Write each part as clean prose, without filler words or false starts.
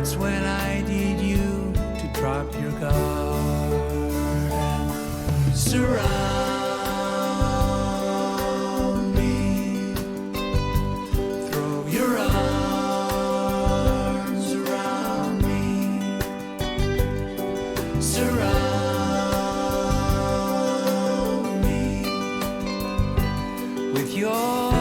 That's when I need you to drop your guard and surround me. Throw your arms around me. Surround me with your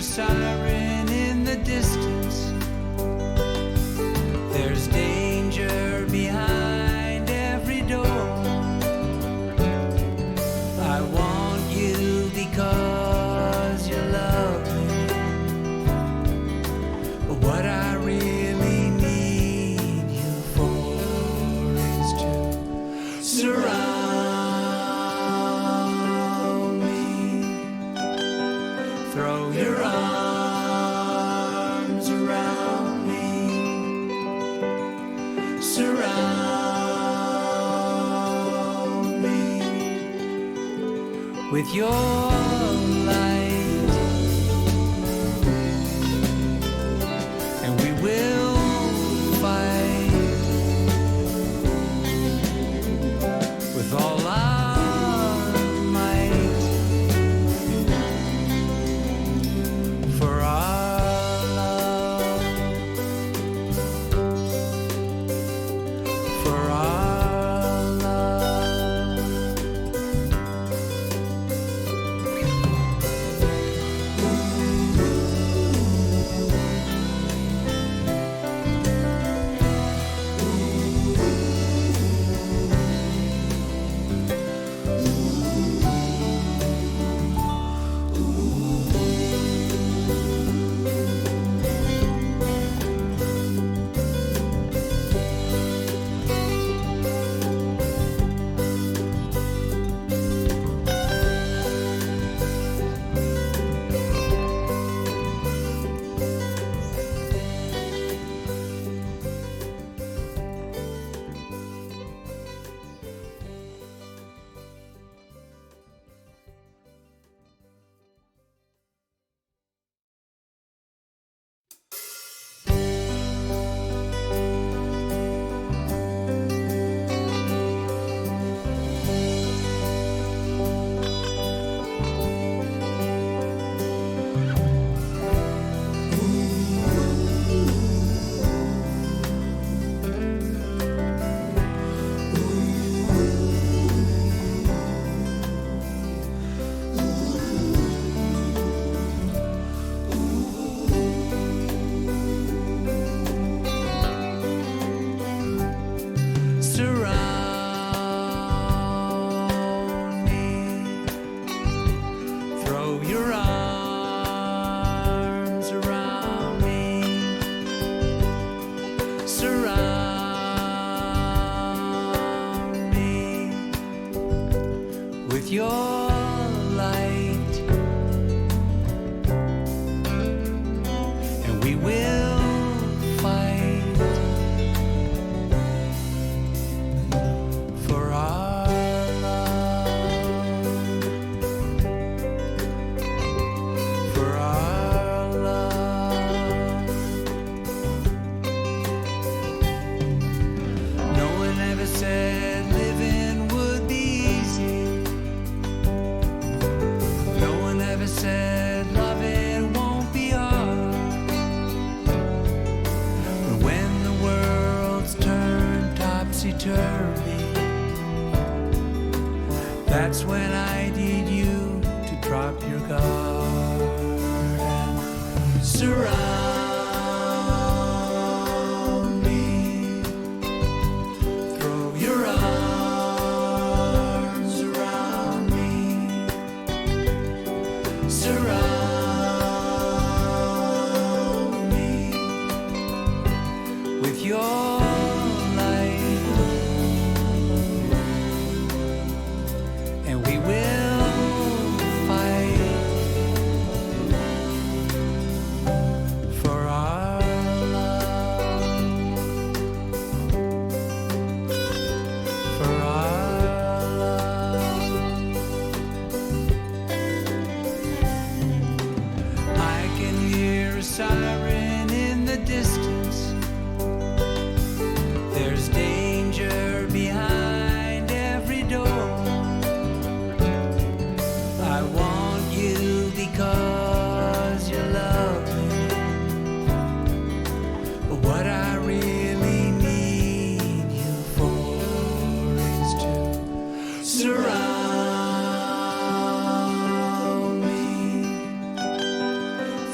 siren in the distance. There's danger behind every door. I want you because you love me, but what I really need you for is to surround me. Throw your arms around me. Surround me with your light, and we will fight with all our might for our love, for our love. Surround me. Throw your arms around me. Surround me with your light, and we will fight for our love, for our love. No one ever said living would be easy. No one ever said loving won't be hard. But when the world's turned topsy-turvy, that's when I need you to drop your guard and surround me. Throw your arms around me. Surround me with your light,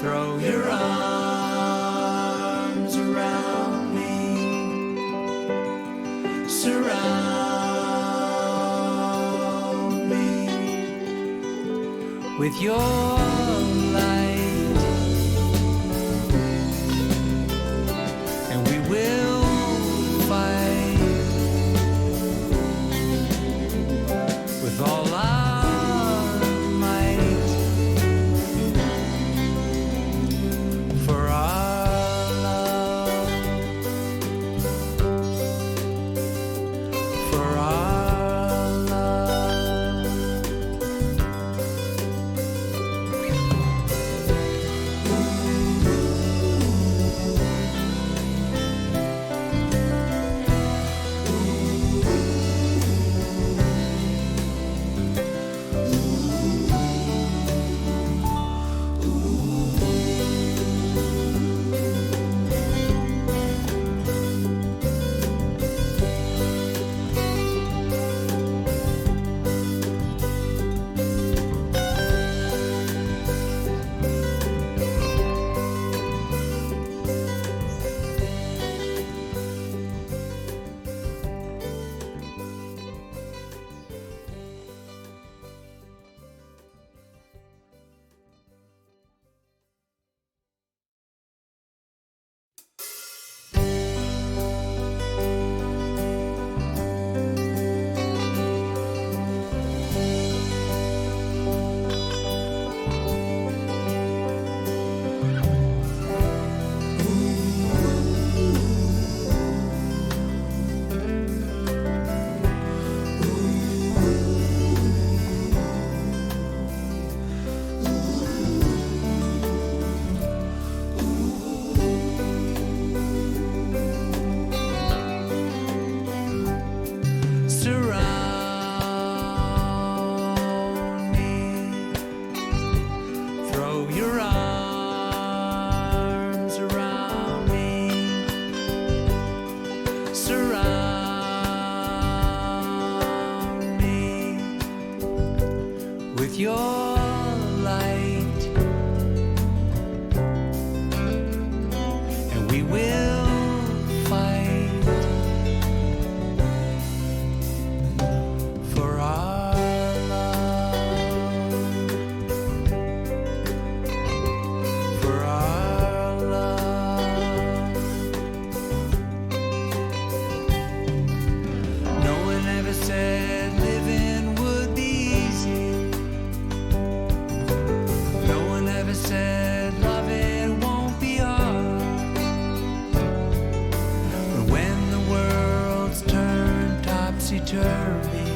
Throw your arms around me, surround me with your light, and we will fight with all our might for our love, for our love. Surround me, throw your arms around me, surround me with your light, and we will fight for our love, for our love. No one ever said living would be easy. No one ever said loving won't be hard. But when the world's turned topsy-turvy,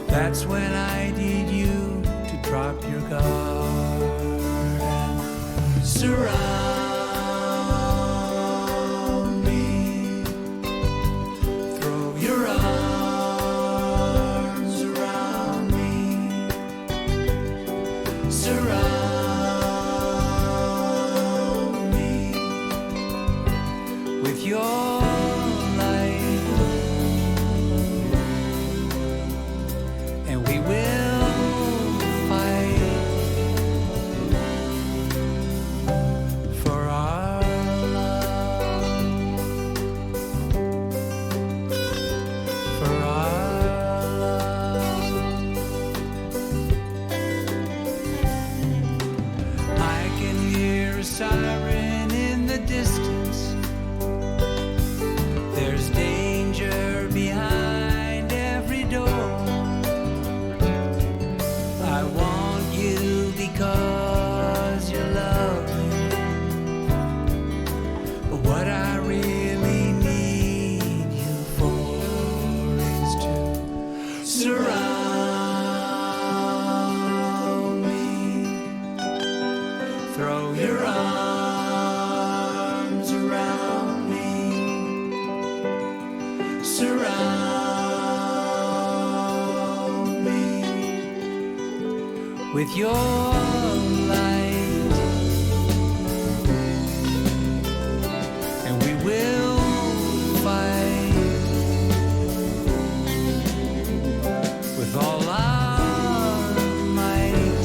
that's when I need you to drop your guard and surround me. Throw your arms around me, surround me with your light, and we will fight for our love, for our love. I can hear a siren in the distance. There's danger behind every door. I want you because you're lovely, but what I really need you for is to surround me. Throw your arms around me, surround me with your light, and we will fight with all our might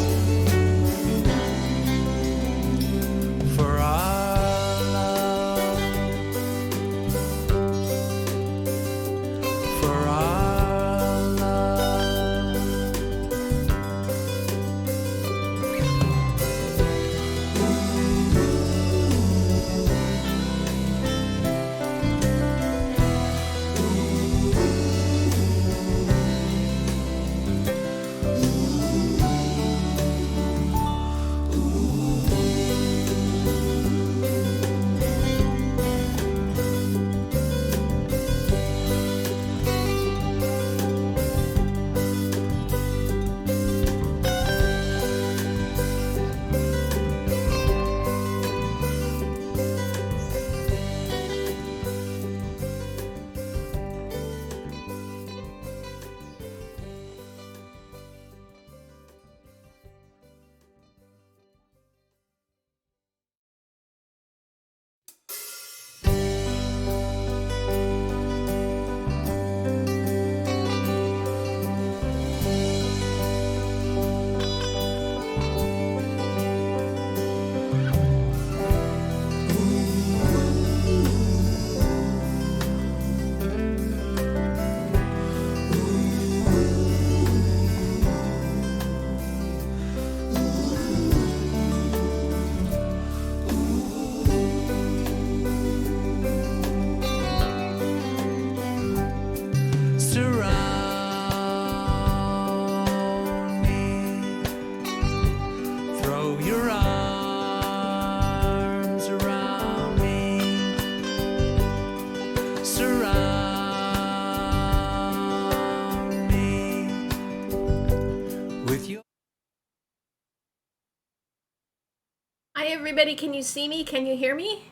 Hi, everybody. Can you see me? Can you hear me?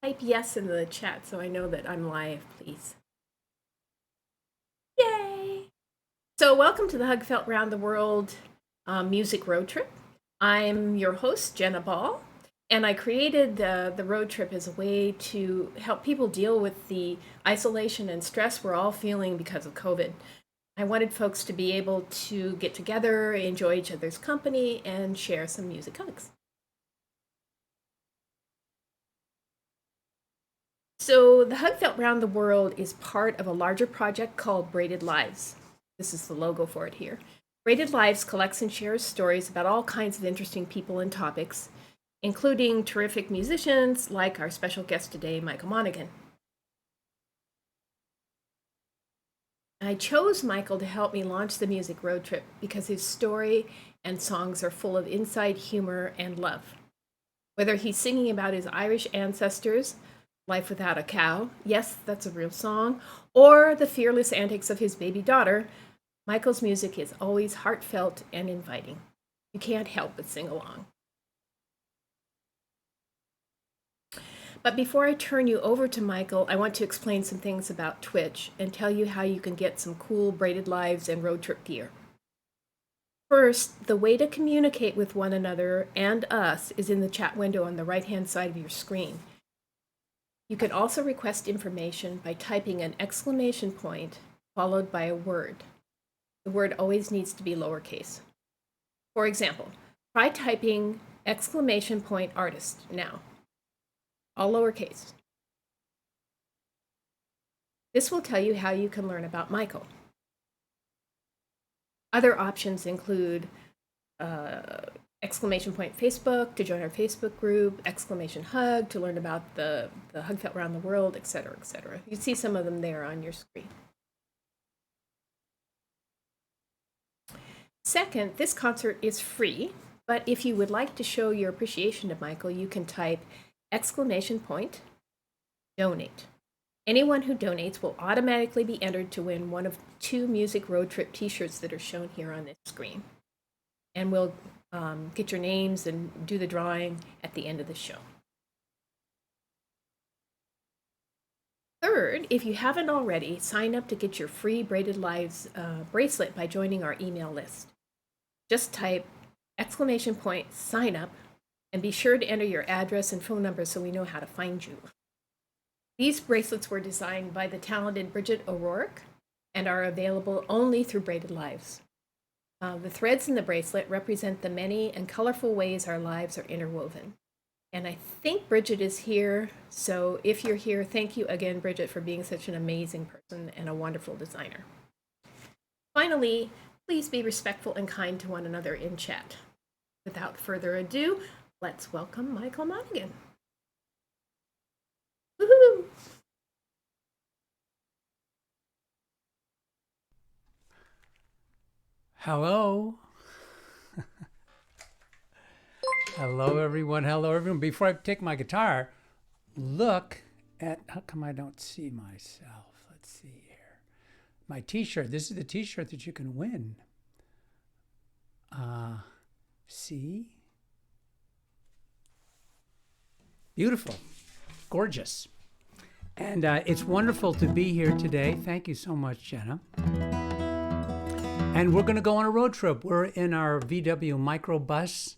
Type yes in the chat so I know that I'm live, please. Yay! So, welcome to the Hug Felt Round the World music road trip. I'm your host, Jenna Ball, and I created the road trip as a way to help people deal with the isolation and stress we're all feeling because of COVID. I wanted folks to be able to get together, enjoy each other's company, and share some music hugs. So, the Hug Felt Round the World is part of a larger project called Braided Lives. This is the logo for it here. Braided Lives collects and shares stories about all kinds of interesting people and topics, including terrific musicians like our special guest today, Michael Monaghan. I chose Michael to help me launch the music road trip because his story and songs are full of insight, humor, and love. Whether he's singing about his Irish ancestors, Life Without a Cow, yes, that's a real song, or the fearless antics of his baby daughter, Michael's music is always heartfelt and inviting. You can't help but sing along. But before I turn you over to Michael, I want to explain some things about Twitch and tell you how you can get some cool Braided Lives and road trip gear. First, the way to communicate with one another and us is in the chat window on the right-hand side of your screen. You can also request information by typing an exclamation point followed by a word. The word always needs to be lowercase. For example, try typing exclamation point artist now, all lowercase. This will tell you how you can learn about Michael. Other options include exclamation point Facebook to join our Facebook group, exclamation hug to learn about the Hug Felt Around the World, etc., etc. You see some of them there on your screen. Second, this concert is free, but if you would like to show your appreciation to Michael, you can type exclamation point donate. Anyone who donates will automatically be entered to win one of 2 music road trip t-shirts that are shown here on this screen. And we'll get your names and do the drawing at the end of the show. Third, if you haven't already, sign up to get your free Braided Lives bracelet by joining our email list. Just type exclamation point sign up and be sure to enter your address and phone number so we know how to find you. These bracelets were designed by the talented Bridget O'Rourke and are available only through Braided Lives. The threads in the bracelet represent the many and colorful ways our lives are interwoven. And I think Bridget is here, so if you're here, thank you again, Bridget, for being such an amazing person and a wonderful designer. Finally, please be respectful and kind to one another in chat. Without further ado, let's welcome Michael Monaghan. Woohoo! Hello. Hello, everyone. Hello, everyone. Before I take my guitar, look at, how come I don't see myself? Let's see here. My t-shirt. This is the t-shirt that you can win. See? Beautiful. Gorgeous. And it's wonderful to be here today. Thank you so much, Jenna. And we're going to go on a road trip. We're in our VW microbus,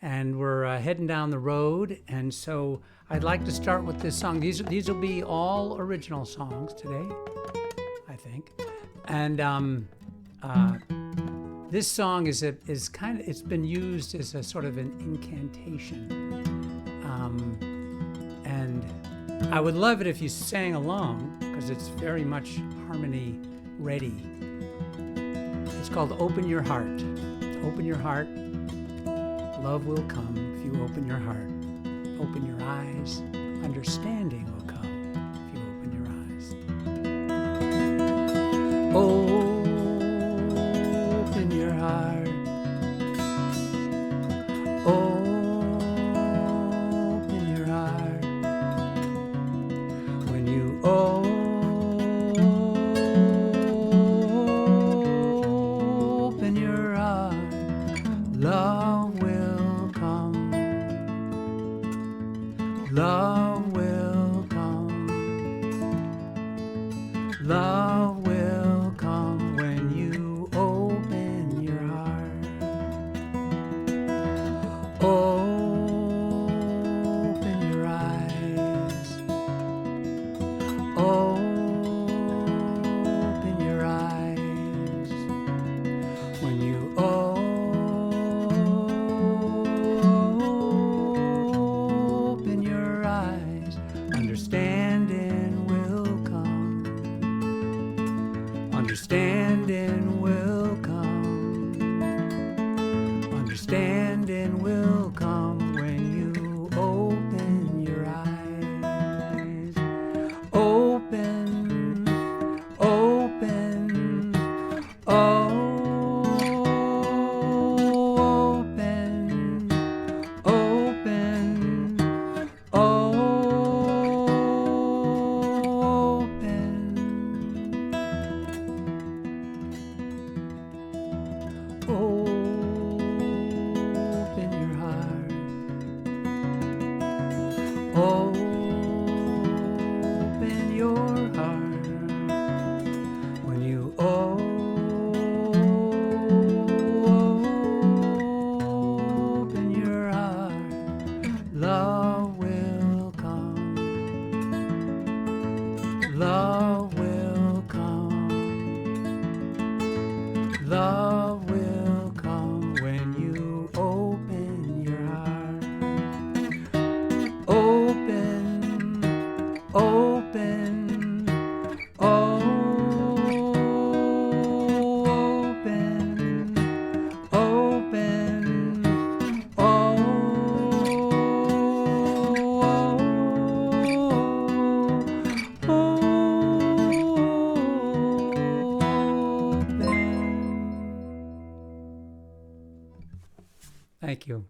and we're heading down the road. And so I'd like to start with this song. These will be all original songs today, I think. And this song is kind of, it's been used as a sort of an incantation. And I would love it if you sang along, because it's very much harmony ready. It's called Open Your Heart. Open your heart. Love will come if you open your heart. Open your eyes. Understanding will come if you open your eyes. Open your heart. Open your heart. When you open your heart, love will come. love will come. Love will come when you open your heart. Open your eyes. Open your eyes. When you open your eyes, understanding will come. Understanding will come. Understanding will come when you open your eyes. Open, open, open, open, open your heart. Open your heart. When you open your heart, love will come. Love will come. Love will come when you open your heart. Open, open, open, open, Thank you.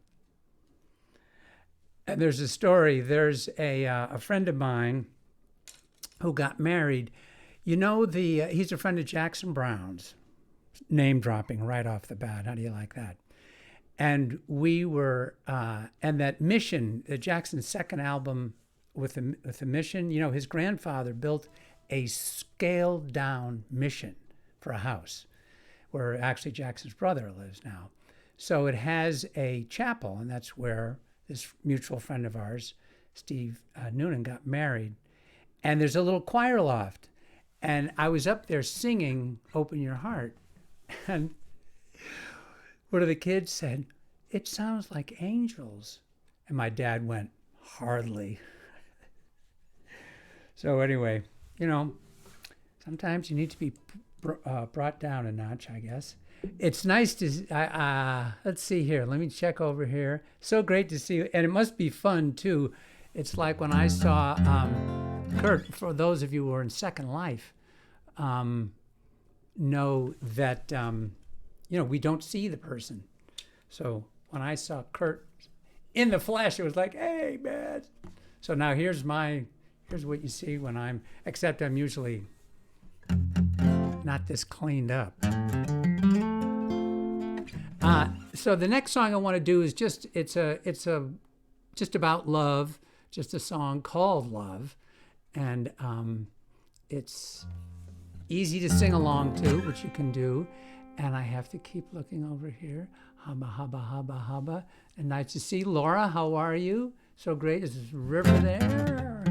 And there's a story. There's a friend of mine who got married. You know, he's a friend of Jackson Browne's. Name dropping right off the bat. How do you like that? And we were, and that Mission, Jackson's second album with the Mission, you know, his grandfather built a scaled down Mission for a house where actually Jackson's brother lives now. So it has a chapel, and that's where this mutual friend of ours, Steve Noonan, got married. And there's a little choir loft. And I was up there singing Open Your Heart. And one of the kids said, "It sounds like angels." And my dad went, "Hardly." So anyway, you know, sometimes you need to be brought down a notch, I guess. It's nice to, let's see here. Let me check over here. So great to see you. And it must be fun, too. It's like when I saw Kurt, for those of you who are in Second Life, know that, you know, we don't see the person. So when I saw Kurt in the flesh, it was like, hey, man. So now here's what you see when except I'm usually not this cleaned up. So the next song I want to do is just about love, just a song called Love. And it's easy to sing along to, which you can do. And I have to keep looking over here. Hubba, hubba, hubba, hubba. And nice to see Laura. How are you? So great. This is River there.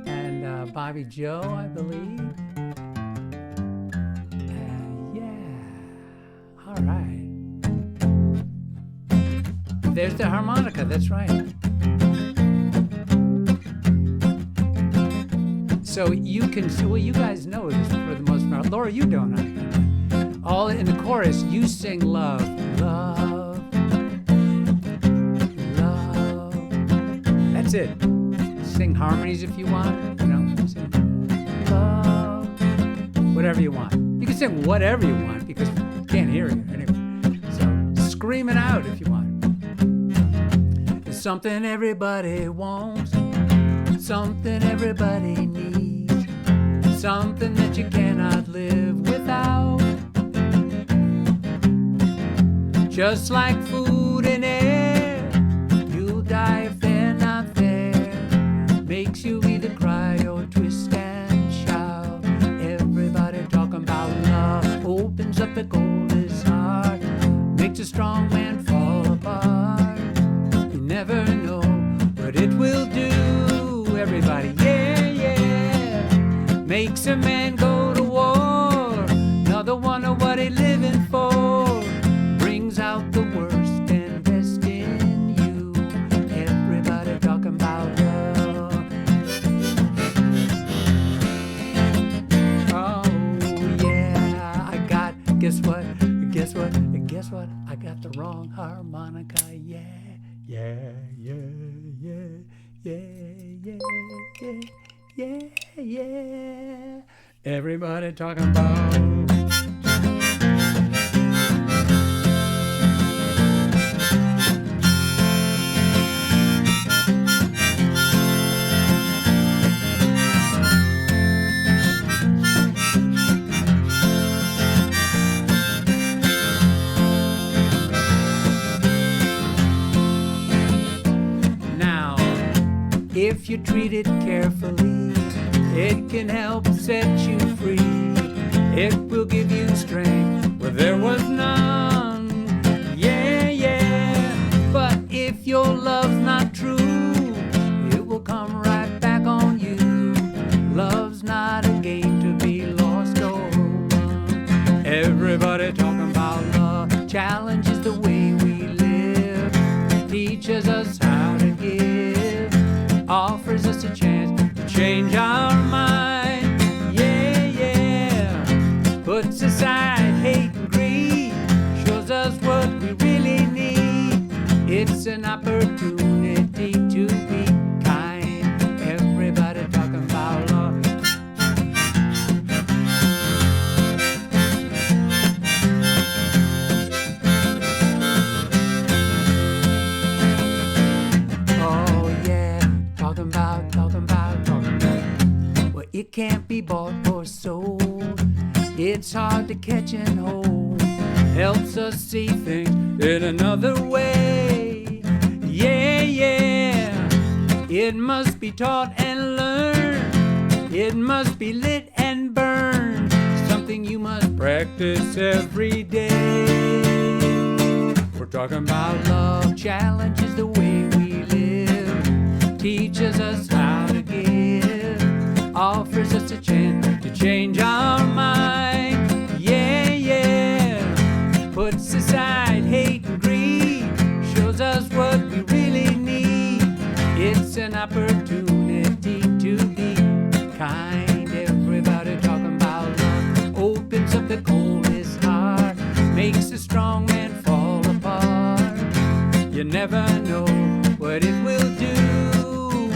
And Bobby Joe, I believe. Yeah. All right. There's the harmonica. That's right. So you can, well, you guys know this for the most part. Laura, you don't know. All in the chorus, you sing love, love, love. That's it. Sing harmonies if you want, you know. Sing love, whatever you want. You can sing whatever you want because you can't hear you anyway. So scream it out if you want. It's something everybody wants, something everybody needs, something that you cannot live without. Just like food and air, you'll die if they're not there. makes a strong man fall apart. You never know what it will do. Everybody, yeah, yeah. Makes a man go to war. Another wonder what he living for. Brings out the worst and best in you. Everybody talking about love. Oh yeah, I got, guess what? Guess what? I got the wrong harmonica. Yeah, yeah, yeah, yeah, yeah, yeah, yeah, yeah, yeah. Everybody talking about. If you treat it carefully, it can help set you free. It will give you strength where there was none. Yeah, yeah. But if your love's not true, it will come right back on you. Love's not a game to be lost or won. Everybody talking about love challenges the way we live, teaches us how to give, offers us a chance to change our mind. Yeah, yeah. Puts aside hate and greed, shows us what we really need. It's an opportunity to be kind. Everybody talking about love. Well, it can't be bought or sold. It's hard to catch and hold. Helps us see things in another way. Yeah, yeah. It must be taught and learned. It must be lit and burned. Something you must practice every day. We're talking about love challenges the way we live, teaches us how to give, offers us a chance to change our mind. Yeah, yeah. Puts aside hate and greed, shows us what we really need. It's an opportunity to be kind. Everybody talking about love opens up the coldest heart, makes a strong man fall apart. You never know what it will do.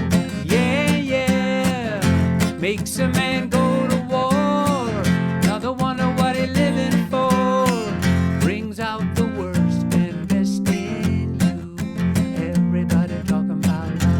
Yeah, yeah. Makes a man go to war. Another wonder what he living for. Brings out the worst and best in you. Everybody talking about love.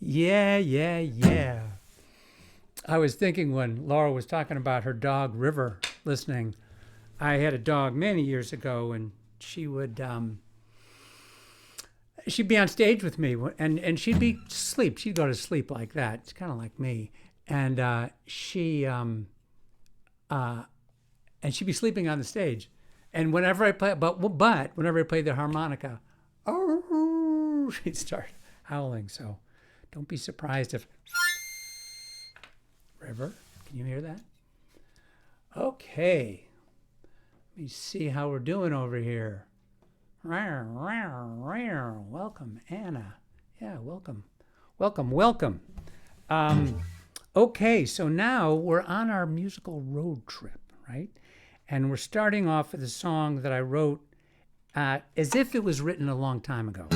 Yeah, yeah, yeah. I was thinking when Laura was talking about her dog River listening, I had a dog many years ago, and she would she'd be on stage with me, and she'd be asleep. She'd go to sleep like that. It's kind of like me, and she'd be sleeping on the stage, and whenever I play, but whenever I played the harmonica, oh, she'd start howling. So don't be surprised if River, can you hear that? Okay. Let me see how we're doing over here. Welcome, Anna. Yeah, welcome. Welcome. Okay, so now we're on our musical road trip, right? And we're starting off with a song that I wrote as if it was written a long time ago.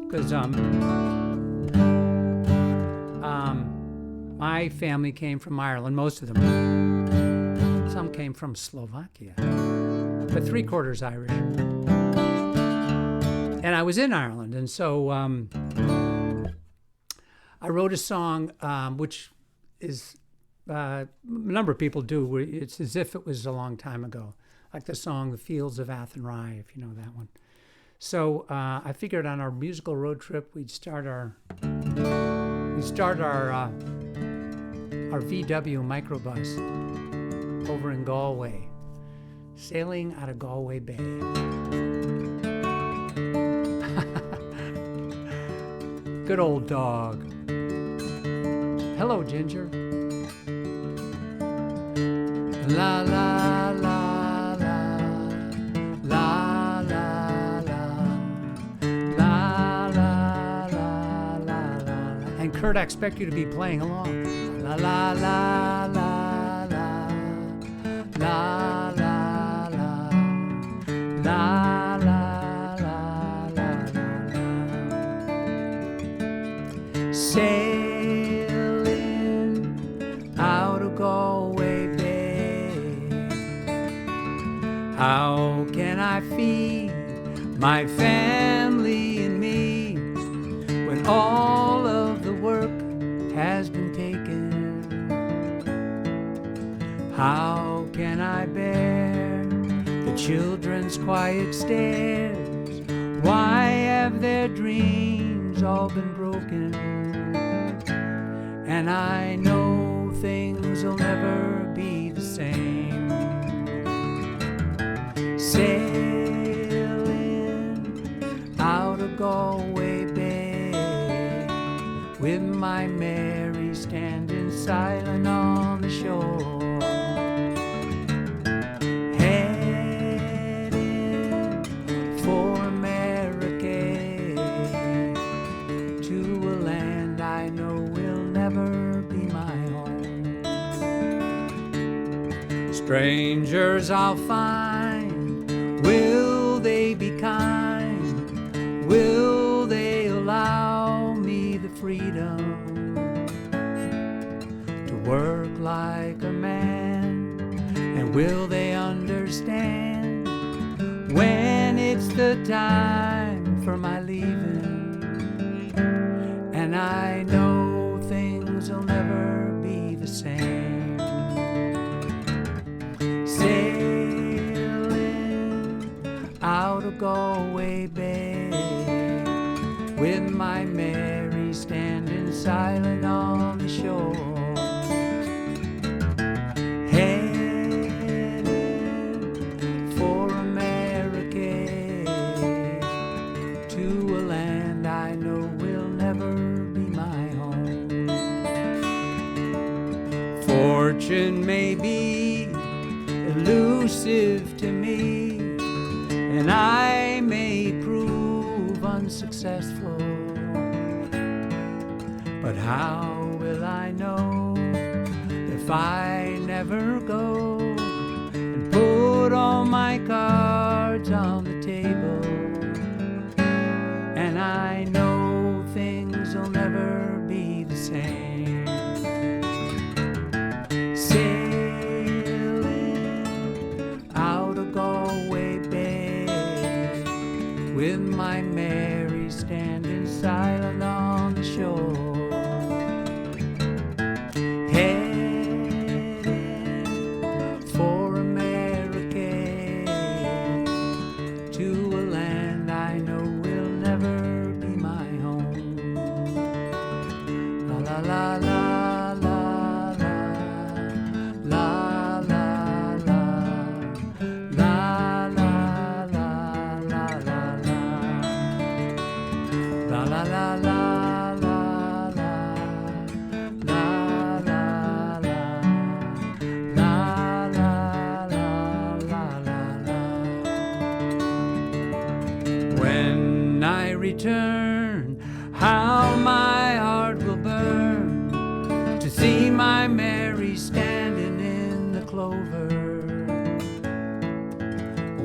Because my family came from Ireland, most of them. Some came from Slovakia, but 3/4 Irish. and I was in Ireland, and so I wrote a song, which is a number of people do. Where it's as if it was a long time ago, like the song "The Fields of Athenry," if you know that one. So I figured on our musical road trip, we'd start our VW microbus over in Galway, sailing out of Galway Bay. Good old dog. Hello, Ginger. La la la la la la la la la la. And Kurt, I expect you to be playing along. La la la la la la la la la la la la. Sailing out of Galway Bay. How can I feed my family and me when all of the work has been taken? How can I bear the children's quiet stares? Why have their dreams all been broken? And I know things will never be the same. Sailing out of Galway Bay with my Mary standing silent on the shore. Strangers I'll find, will they be kind? Will they allow me the freedom to work like a man? And will they understand when it's the time for my leaving? And I know things will never be the same. Sailing out of Galway Bay with my Mary standing silent on the shore. Heading for America, to a land I know will never be my home. Fortune may be elusive to me, and I may prove unsuccessful, but how will I know if I never go and put all my cards on the table? And I know things will never be the same. Galway Bay with my Mary standing silent on the shore. Heading for America, to a land I know will never be my home. La la la la. When I return, how my heart will burn to see my Mary standing in the clover.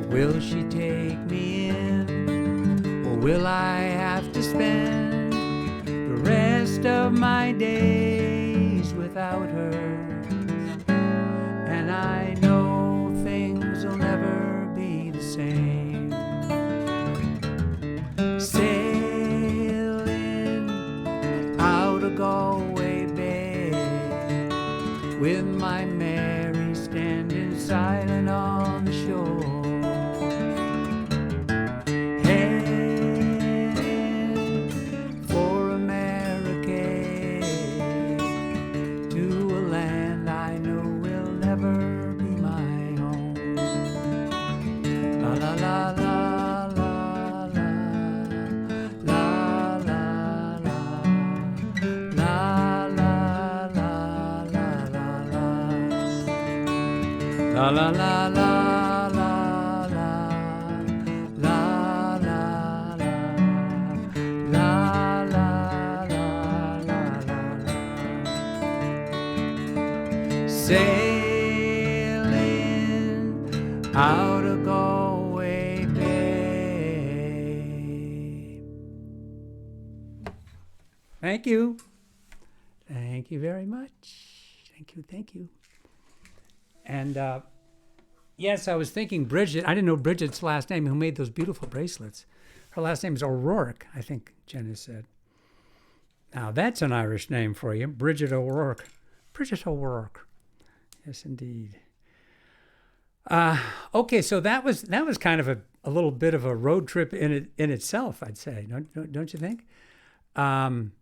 Will she take me in, or will I have to spend the rest of my days without her? And I know things will never be the same. La la la la la la la la la la la la. Sailing out of Galway Bay. Thank you. Thank you very much. Thank you, thank you. And yes, I was thinking Bridget. I didn't know Bridget's last name, who made those beautiful bracelets. Her last name is O'Rourke, I think Jenna said. Now, that's an Irish name for you, Bridget O'Rourke. Bridget O'Rourke. Yes, indeed. Okay, so that was kind of a little bit of a road trip in itself, I'd say. Don't you think? And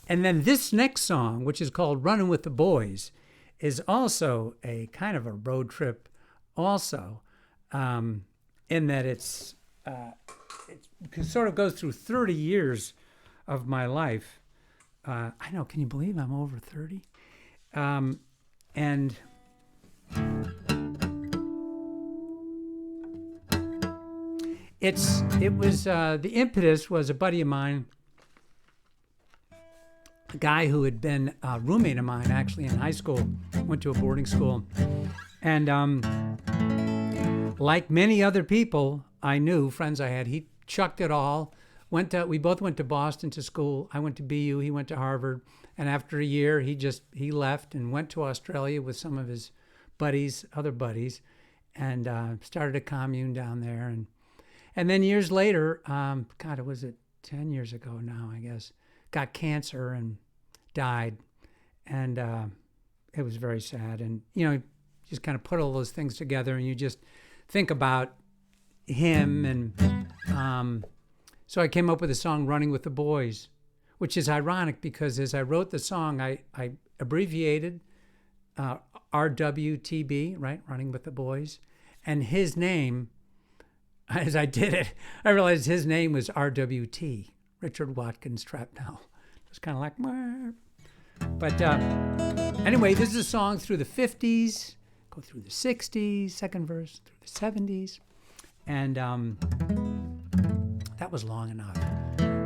then this next song, which is called "Running with the Boys," is also a kind of a road trip, also, in that it sort of goes through 30 years of my life. I know, can you believe I'm over 30? And the impetus was a buddy of mine, a guy who had been a roommate of mine actually in high school, went to a boarding school. And like many other people I knew, friends I had, he chucked it all. We both went to Boston to school. I went to BU, he went to Harvard. And after a year, he left and went to Australia with some of his other buddies, and started a commune down there. And then years later, was it 10 years ago now, I guess, got cancer and died. And it was very sad. And, just kind of put all those things together and you just think about him. And so I came up with the song "Running with the Boys," which is ironic because as I wrote the song, I abbreviated RWTB, right? Running with the Boys. And his name, as I did it, I realized his name was RWT, Richard Watkins Trapnell. It was kind of like, Mwah. But anyway, this is a song through the 50s, go through the 60s, second verse, through the 70s. And that was long enough.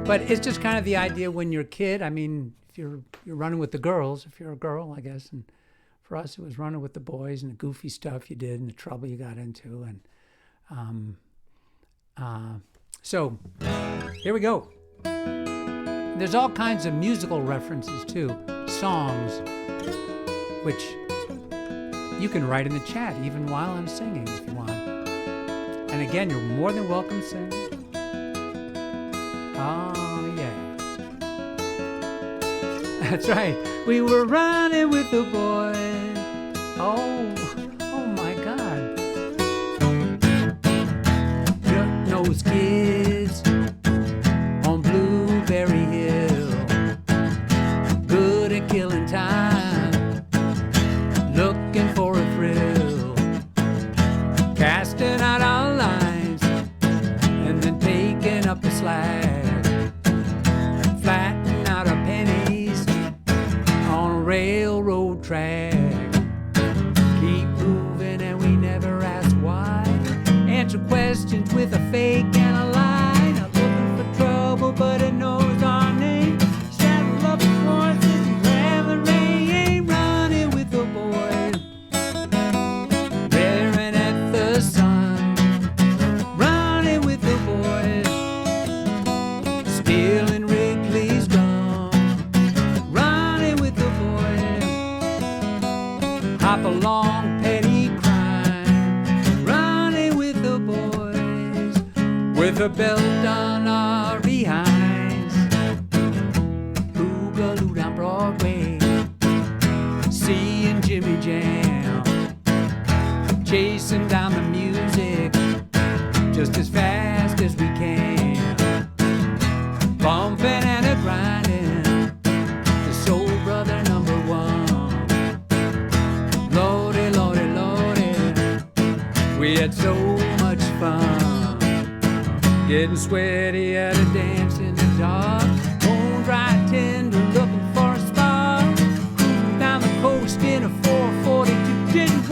But it's just kind of the idea when you're a kid. I mean, if you're running with the girls, if you're a girl, I guess. And for us, it was running with the boys and the goofy stuff you did and the trouble you got into. And so here we go. There's all kinds of musical references too, songs, which you can write in the chat even while I'm singing if you want. And again, you're more than welcome to sing. Oh, yeah. That's right. We were running with the boys. Oh my God. Those kids on Blueberry Hill, good at killing time, looking for a thrill, casting out our lines, and then taking up the slack, flattening out our pennies on a railroad track. Keep moving and we never ask why. Answer questions with a fake and a lie. Not looking for trouble, but it knows our name. Saddle up the horses and grab the rein. Running with the boys, staring at the sun. Running with the boys, stealing Wrigley's gum. Running with the boys, hop along, petty crime. Running with the boys, with a belt on our behinds. Boogaloo down Broadway, seeing Jimmy Jam, chasing down the music just as fast as we can, bumping and a grinding, the Soul Brother #1. Lordy, Lordy, Lordy, we had so much fun, getting sweaty at a dance in the dark, bone dry tender looking for a spark, down the coast in a 442, didn't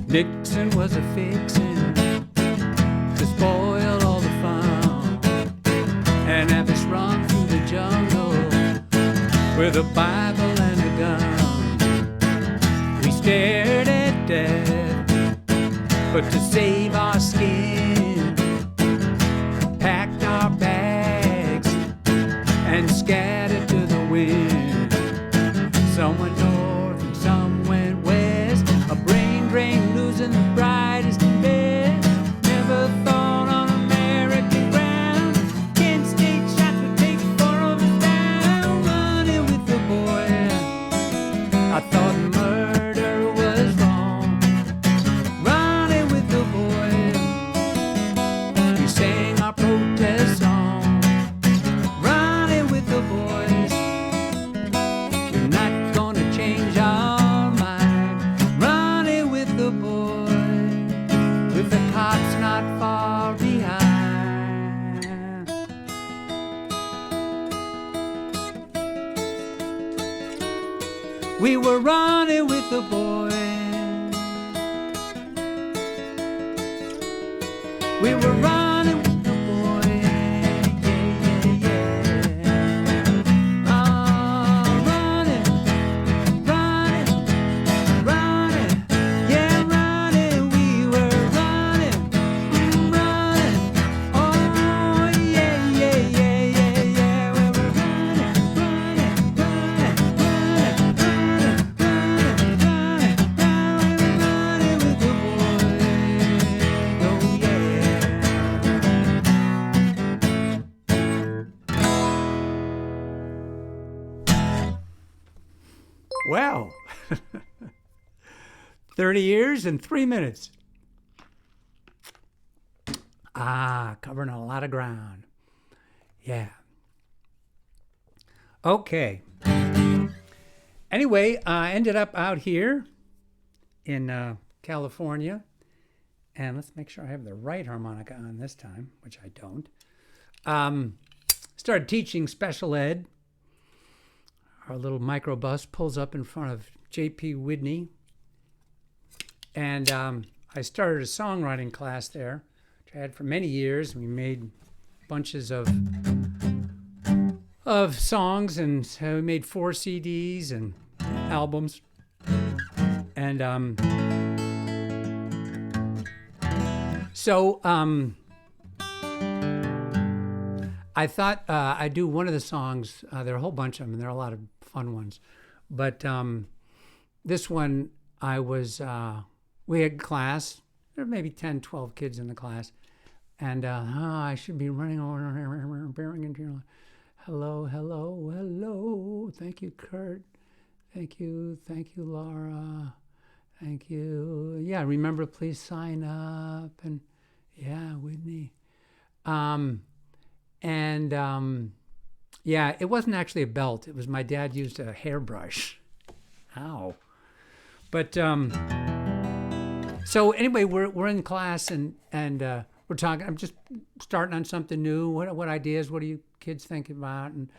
Nixon was a fixin' to spoil all the fun, and have us run through the jungle with a Bible and a gun. We stared at death, but to save our skin, packed our bags and scattered to the wind. Some went north and some went west, a brain drain losing the brightest and best. Never thought on American ground, Kent State shots would take 4 of us down. Running with the boys, I thought murder was wrong. Running with the boys, we sang our protest song. Running with the boys, you're not gonna change our mind. Running with the boys, with the cops not far behind. We were running with the boys. We were running with the boys. Yeah, yeah, yeah. Oh, running, running, running. Yeah, running. We were running, running. Oh, yeah, yeah, yeah, yeah, yeah. We were running, running, running, running, running, running, running with the boys. Oh, yeah. Wow. 30 years and 3 minutes. Covering a lot of ground. Yeah. Okay. Anyway, I ended up out here in California. And let's make sure I have the right harmonica on this time, which I don't. Started teaching special ed. Our little microbus pulls up in front of J.P. Whitney. And I started a songwriting class there, which I had for many years. We made bunches of songs, and so we made 4 CDs and albums. And so I thought I'd do one of the songs. There are a whole bunch of them, and there are a lot of fun ones. But this one, we had class. There were maybe 10, 12 kids in the class. And I should be running over, bearing into your life. Hello, hello, hello. Thank you, Kurt. Thank you, Laura. Thank you. Yeah, remember, please sign up. And yeah, Whitney. Yeah, it wasn't actually a belt. It was my dad used a hairbrush. Ow. But so anyway, we're in class and we're talking. I'm just starting on something new. What ideas? What are you kids thinking about? And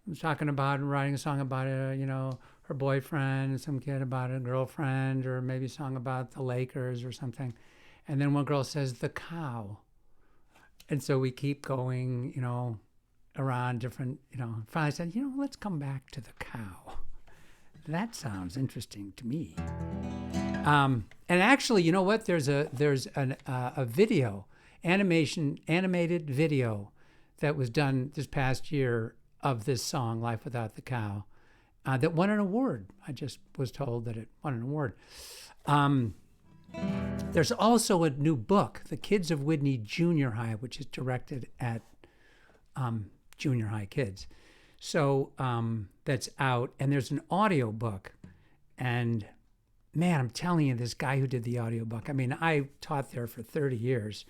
I'm talking about writing a song about her boyfriend, and some kid about a girlfriend, or maybe a song about the Lakers or something. And then one girl says the cow. And so we keep going, around different, finally I said, let's come back to the cow. That sounds interesting to me. And actually, you know what? There's a video, animated video that was done this past year of this song, Life Without the Cow, that won an award. I just was told that it won an award. There's also a new book, The Kids of Whitney Junior High, which is directed at junior high kids. So that's out, and there's an audio book. And man, I'm telling you, this guy who did the audio book, I mean, I taught there for 30 years,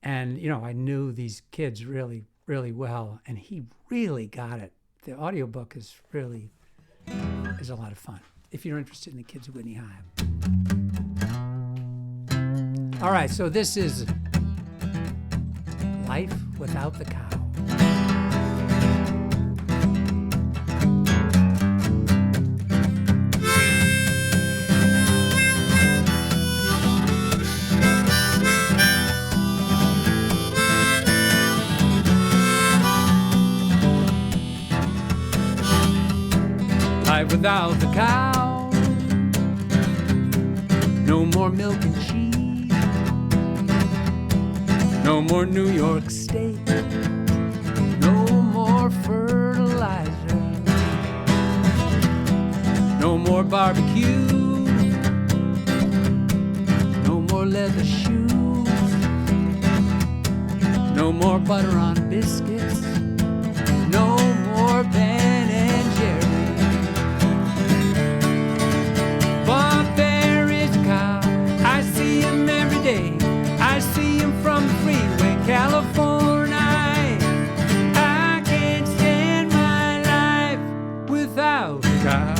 and I knew these kids really, really well, and he really got it. The audio book is a lot of fun if you're interested in the Kids of Whitney High. All right, so this is Life Without the Cow. Life without the cow. No more milk and cheese. No more New York State. No more fertilizer. No more barbecue. No more leather shoes. No more butter on biscuits. No more Ben and Jerry. But there is a cow. I see him every day. I see him from the freeway, California. I can't stand my life without a cow.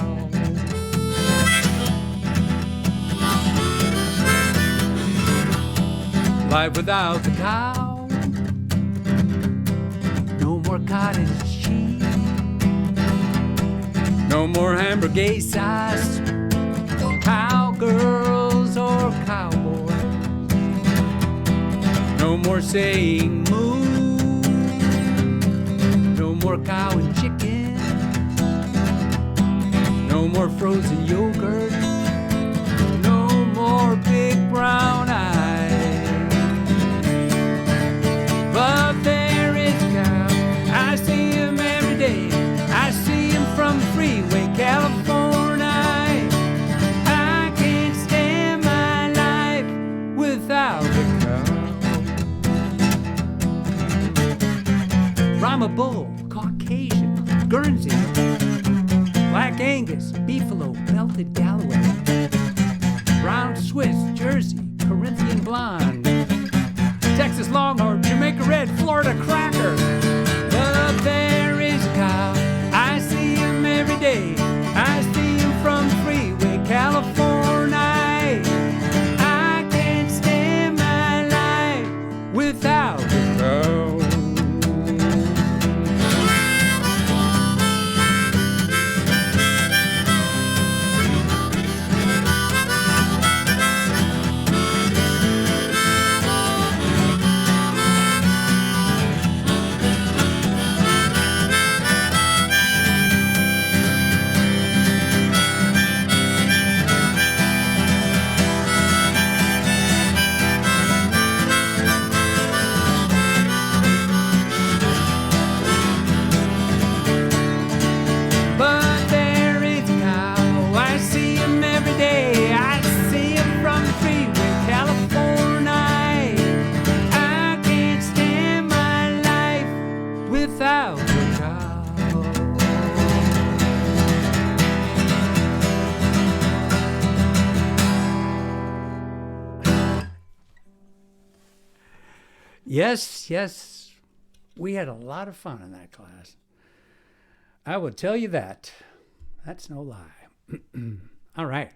Life without the cow. No more cottage cheese. No more hamburger sauce. Cowgirls or cowboys. No more saying moo. No more cow and chicken. No more frozen yogurt. No more big brown eyes. But there is a cow. I see him every day. I see him from the freeway, California. I can't stand my life without a cow. Brahma bull, Caucasian, Guernsey, Black Angus, Beefalo, Belted Galloway, Brown Swiss, Jersey, Corinthian Blonde, Texas Longhorn, Jamaica Red, Florida Cracker. But there is a cow. I see him every day. I see him from the freeway, California. I can't stand my life without a cow. Without a cow. Yes, yes, we had a lot of fun in that class. I will tell you that. That's no lie. All right.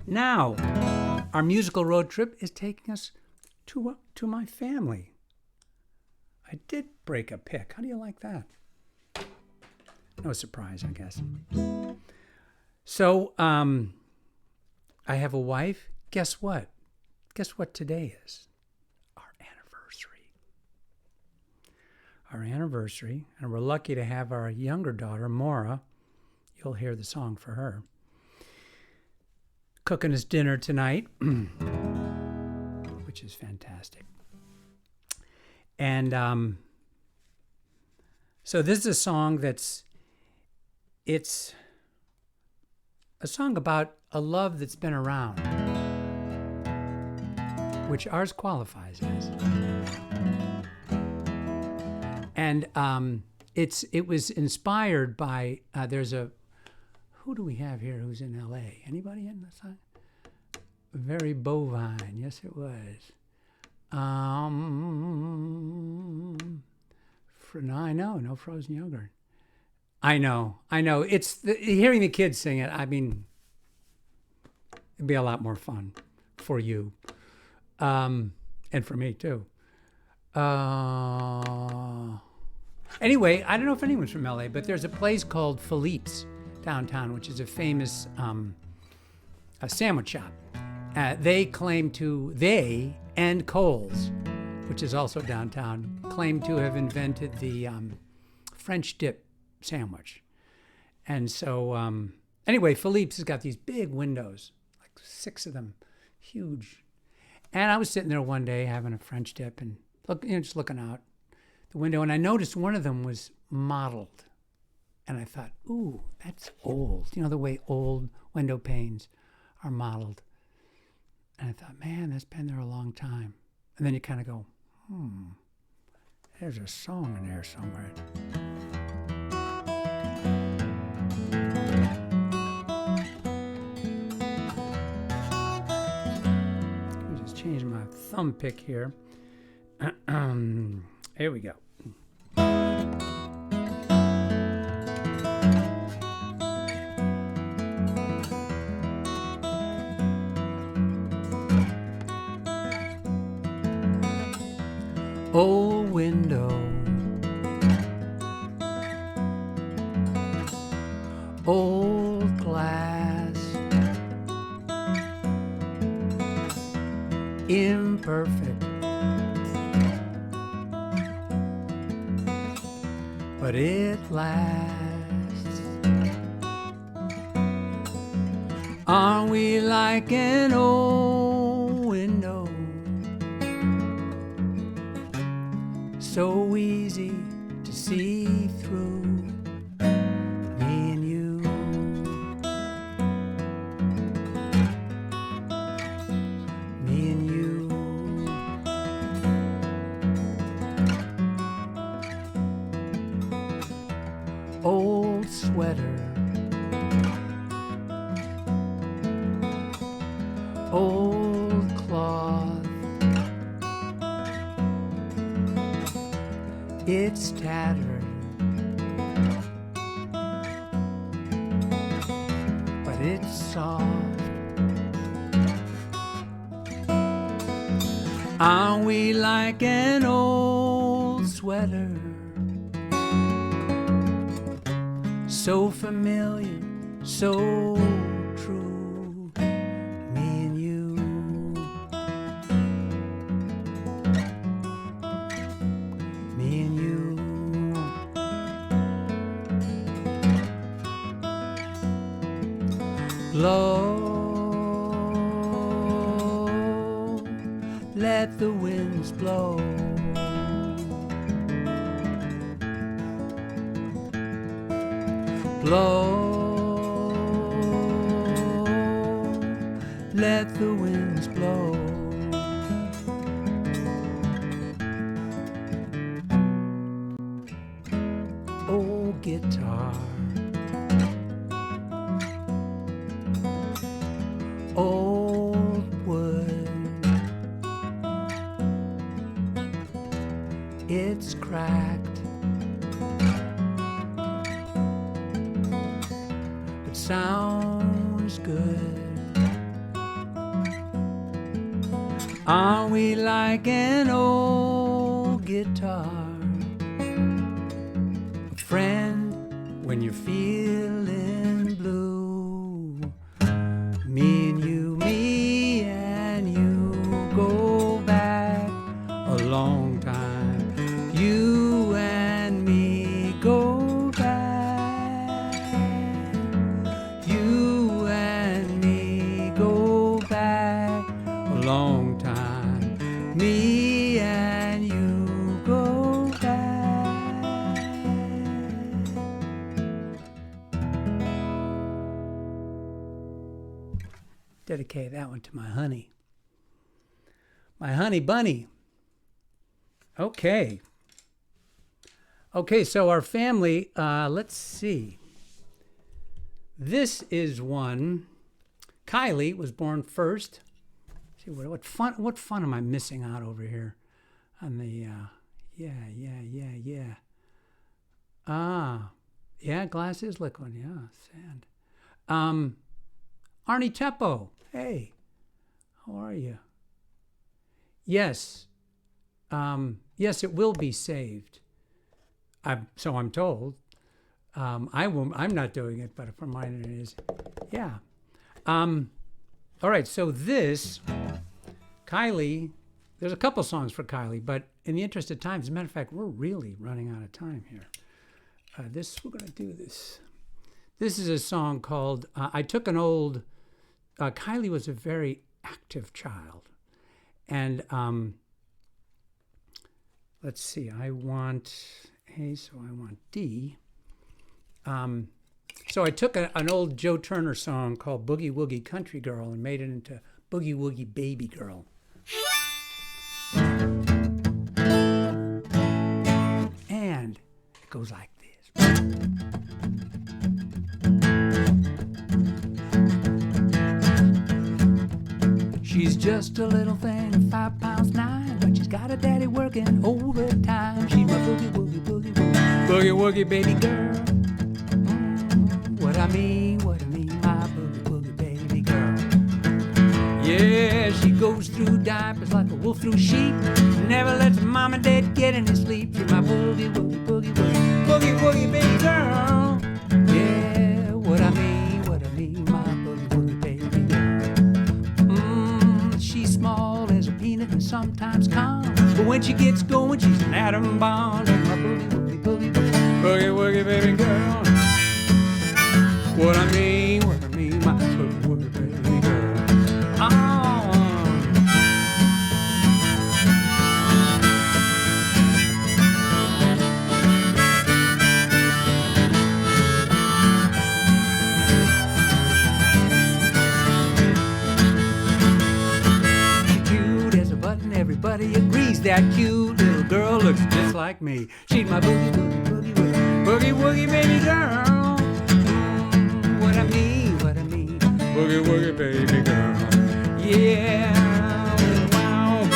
Now, our musical road trip is taking us to my family. I did break a pick. How do you like that? No surprise, I guess. So, I have a wife. Guess what? Guess what today is? Our anniversary. Our anniversary. And we're lucky to have our younger daughter, Maura. You'll hear the song for her. Cooking us dinner tonight. Which is fantastic. And so this is a song it's a song about a love that's been around, which ours qualifies as. And it was inspired by, who do we have here who's in L.A.? Anybody in the song? Very bovine, yes it was. No, I know, no frozen yogurt. I know. It's hearing the kids sing it. I mean, it'd be a lot more fun for you, and for me too. Anyway, I don't know if anyone's from LA, but there's a place called Philippe's downtown, which is a famous a sandwich shop. They and Kohl's, which is also downtown, claim to have invented the French dip sandwich. And so, anyway, Philippe's has got these big windows, like 6 of them, huge. And I was sitting there one day having a French dip and just looking out the window, and I noticed one of them was modeled. And I thought, ooh, that's old. You know, the way old window panes are modeled. And I thought, man, that's been there a long time. And then you kind of go, there's a song in there somewhere. Let me just change my thumb pick here. Here we go. Old window, old glass, imperfect, but it lasts. Aren't we like an old window? So easy to see through, me and you. Me and you. Old sweater, old cloth, it's tattered, but it's soft. Aren't we like an old sweater? So familiar, so true, me and you. Me and you. Blow, let the winds blow. Blow, let the winds blow. Old guitar, old wood, it's cracked, but sounds good. Aren't we like an old guitar? Friend, when you're feeling blue, me and you go back a long time. You and me go back. You and me go back a long time. Me and you go back. Dedicate that one to my honey bunny. Okay, so our family, let's see, this is one. Kylie was born first. See, what fun am I missing out over here on the glass is liquid. Sand. Arnie Teppo, hey, how are you? Yes, it will be saved. So I'm told. I'm not doing it, but from mine it is. Yeah. All right. So this, Kylie, there's a couple songs for Kylie, but in the interest of time, as a matter of fact, we're really running out of time here. we're going to do this. This is a song called, I took an old, Kylie was a very active child. And let's see, I want A, so I want D. So I took an old Joe Turner song called Boogie Woogie Country Girl and made it into Boogie Woogie Baby Girl. And it goes like this. She's just a little thing, 5 pounds 9, but she's got a daddy working overtime. She's my boogie woogie boogie woogie boogie woogie baby girl. What I mean, my boogie woogie baby girl. Yeah, she goes through diapers like a wolf through sheep. Never lets mom and dad get any sleep. She's my boogie woogie boogie woogie boogie woogie baby girl. Yeah, what I mean, my boogie woogie baby girl. She's small as a peanut and sometimes calm, but when she gets going, she's an atom bomb. She's my boogie woogie boogie boogie woogie baby girl. What I mean, my boogie woogie baby girl. Oh. She's cute as a button, everybody agrees that cute little girl looks just like me. She's my boogie woogie boogie woogie boogie woogie baby girl. What I mean, boogie woogie baby girl. Yeah, wow.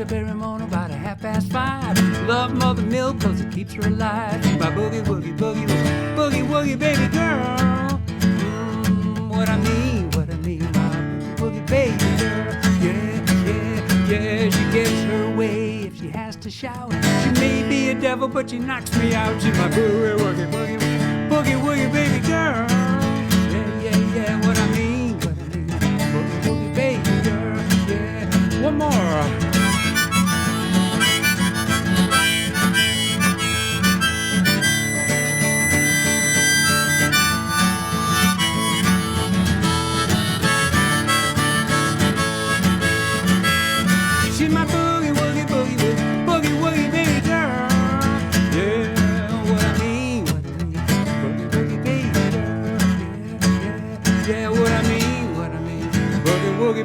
Every morning about 5:30. Love mother milk cause it keeps her alive. My boogie woogie boogie woogie boogie woogie baby girl. What I mean, my boogie woogie baby girl. Yeah, she gets her way if she has to shout. She may be a devil but she knocks me out. She's my boogie woogie boogie woogie baby girl. Yeah, what I mean, boogie woogie baby girl. Yeah, one more.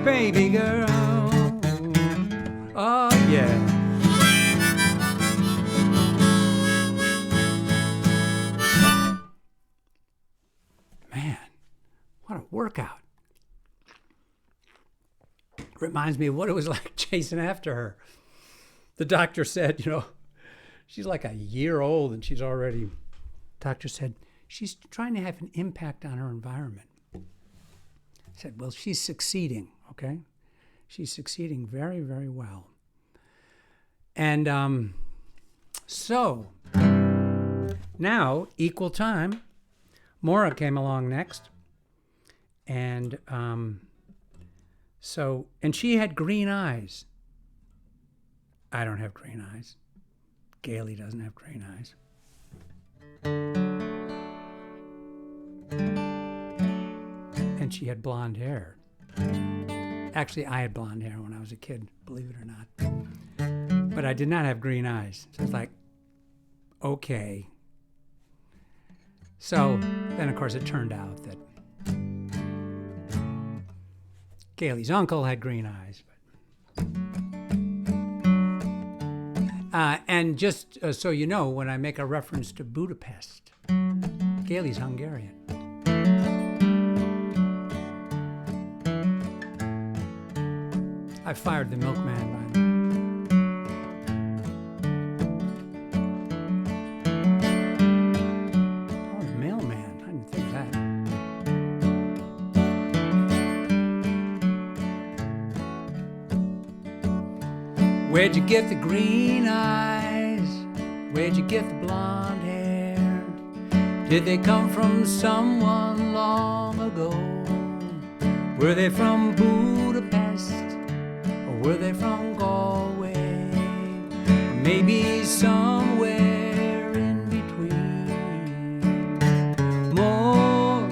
Baby girl, oh yeah. Man, what a workout. Reminds me of what it was like chasing after her. The doctor said, she's like a year old and she's already, doctor said, she's trying to have an impact on her environment. I said, well, she's succeeding. Okay, she's succeeding very, very well. And so now, equal time, Maura came along next. And and she had green eyes. I don't have green eyes. Gailey doesn't have green eyes. And she had blonde hair. Actually, I had blonde hair when I was a kid, believe it or not. But I did not have green eyes. So it's like, okay. So then, of course, it turned out that Gailey's uncle had green eyes. And just so you know, when I make a reference to Budapest, Gailey's Hungarian. I fired the milkman by the way. Oh Where'd you get the green eyes? Where'd you get the blonde hair? Did they come from someone long ago? Were they from Budapest? Or were they from Galway? Or maybe somewhere in between. Maura,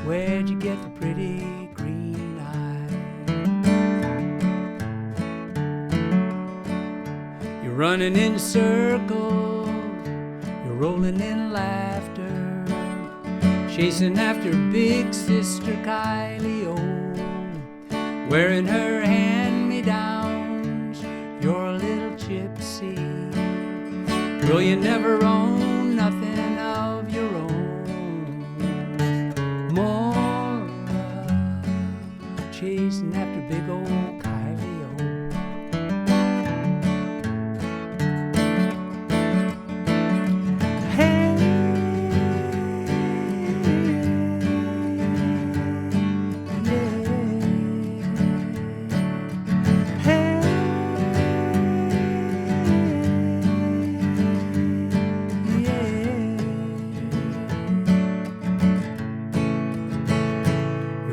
where'd you get the pretty green eyes? You're running in circles, you're rolling in laughter, chasing after big sister Kylie O, wearing her hand-me-downs. You're a little gypsy. Will you never own nothing of your own? Maura, chasing after big old Kylie O. Hey,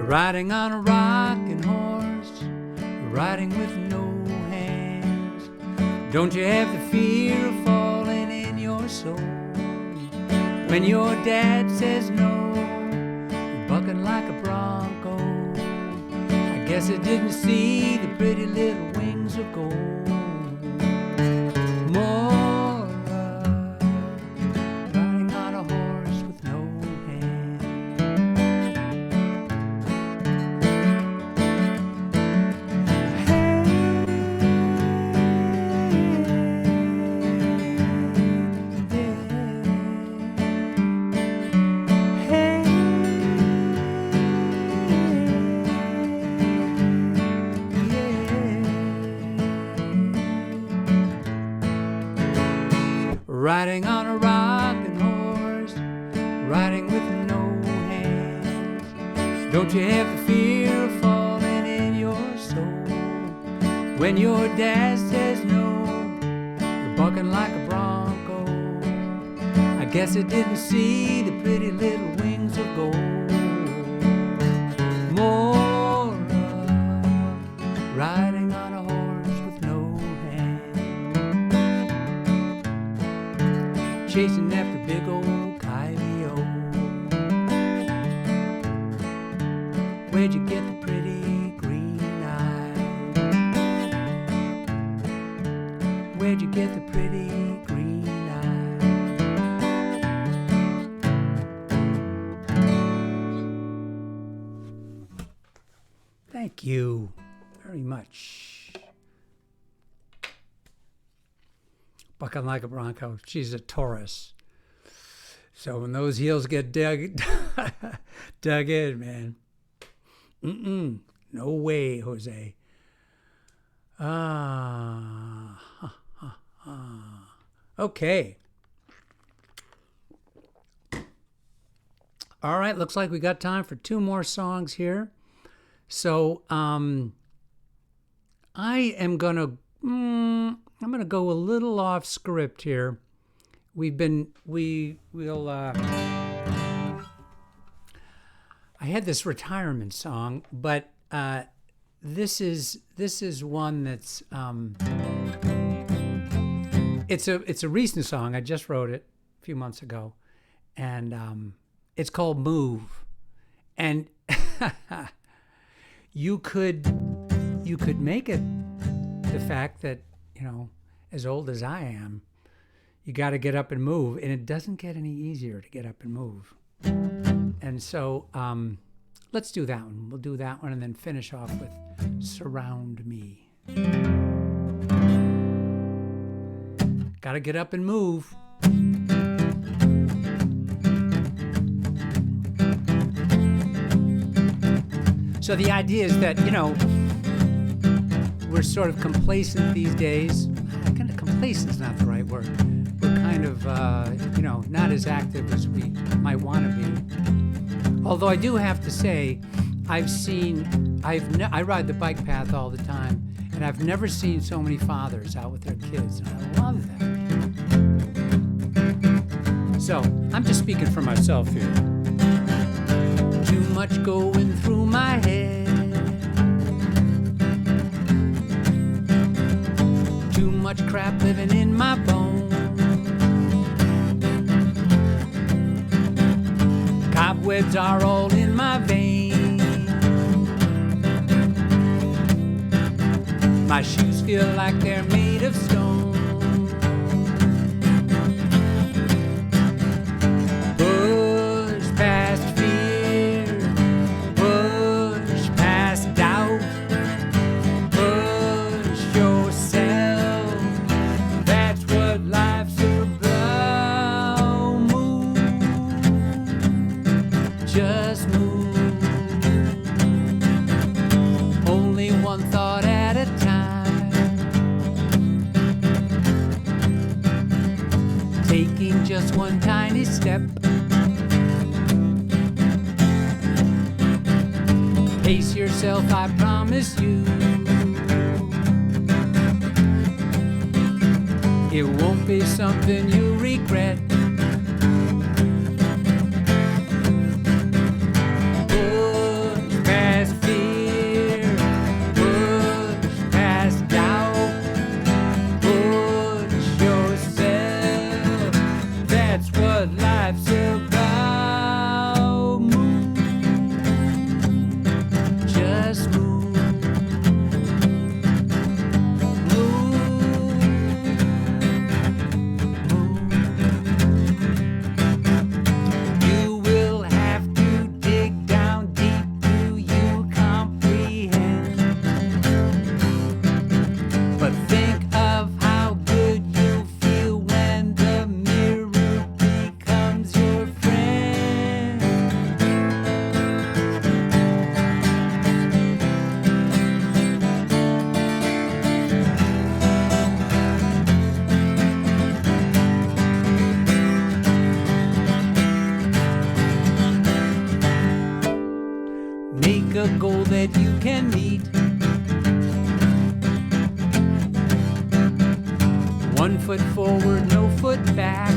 riding on a rocking horse, you're riding with no hands. Don't you have the fear of falling in your soul? When your dad says no, you're bucking like a bronco. I guess I didn't see the pretty little wings of gold. Maura, riding on a horse with no hands. Riding on a rocking horse, riding with no hands. Don't you have the fear of falling in your soul? When your dad says no, you're bucking like a bronco. I guess I didn't see the pretty little wings of gold. Maura, riding on a horse with no hands, chasing after big old Kylie O. Where'd you get the pretty green eyes? Where'd you get the pretty green eyes? Thank you very much. Bucking like a bronco. She's a Taurus. So when those heels get dug in, man. No way, Jose. Okay. All right, looks like we got time for 2 more songs here. So I'm gonna go a little off script here. I had this retirement song, but this is one that's it's a recent song. I just wrote it a few months ago, and it's called "Move," and you could make it the fact that, you know, as old as I am, you got to get up and move, and it doesn't get any easier to get up and move. And so let's do that one. We'll do that one and then finish off with "Surround Me." Got to get up and move. So the idea is that, you know, we're sort of complacent these days. Kind of complacent's not the right word. We're kind of, not as active as we might want to be. Although I do have to say, I ride the bike path all the time, And I've never seen so many fathers out with their kids, and I love that. So, I'm just speaking for myself here. Too much going through my head. Too much crap living in my bones. Cobwebs are all in my veins. My shoes feel like they're made of stone. Push past fear, push past doubt, push yourself. That's what life's about. Move, just move. Only one thought at a time. Taking just one tiny step. Pace yourself, I promise you. It won't be something you regret. Push past fear, push past doubt, push yourself. That's what life's about. Move, just move. You will have to dig down deep. Do you comprehend? But think of how good you feel when the mirror becomes your friend. Make a goal that you can meet. One foot forward, no foot back.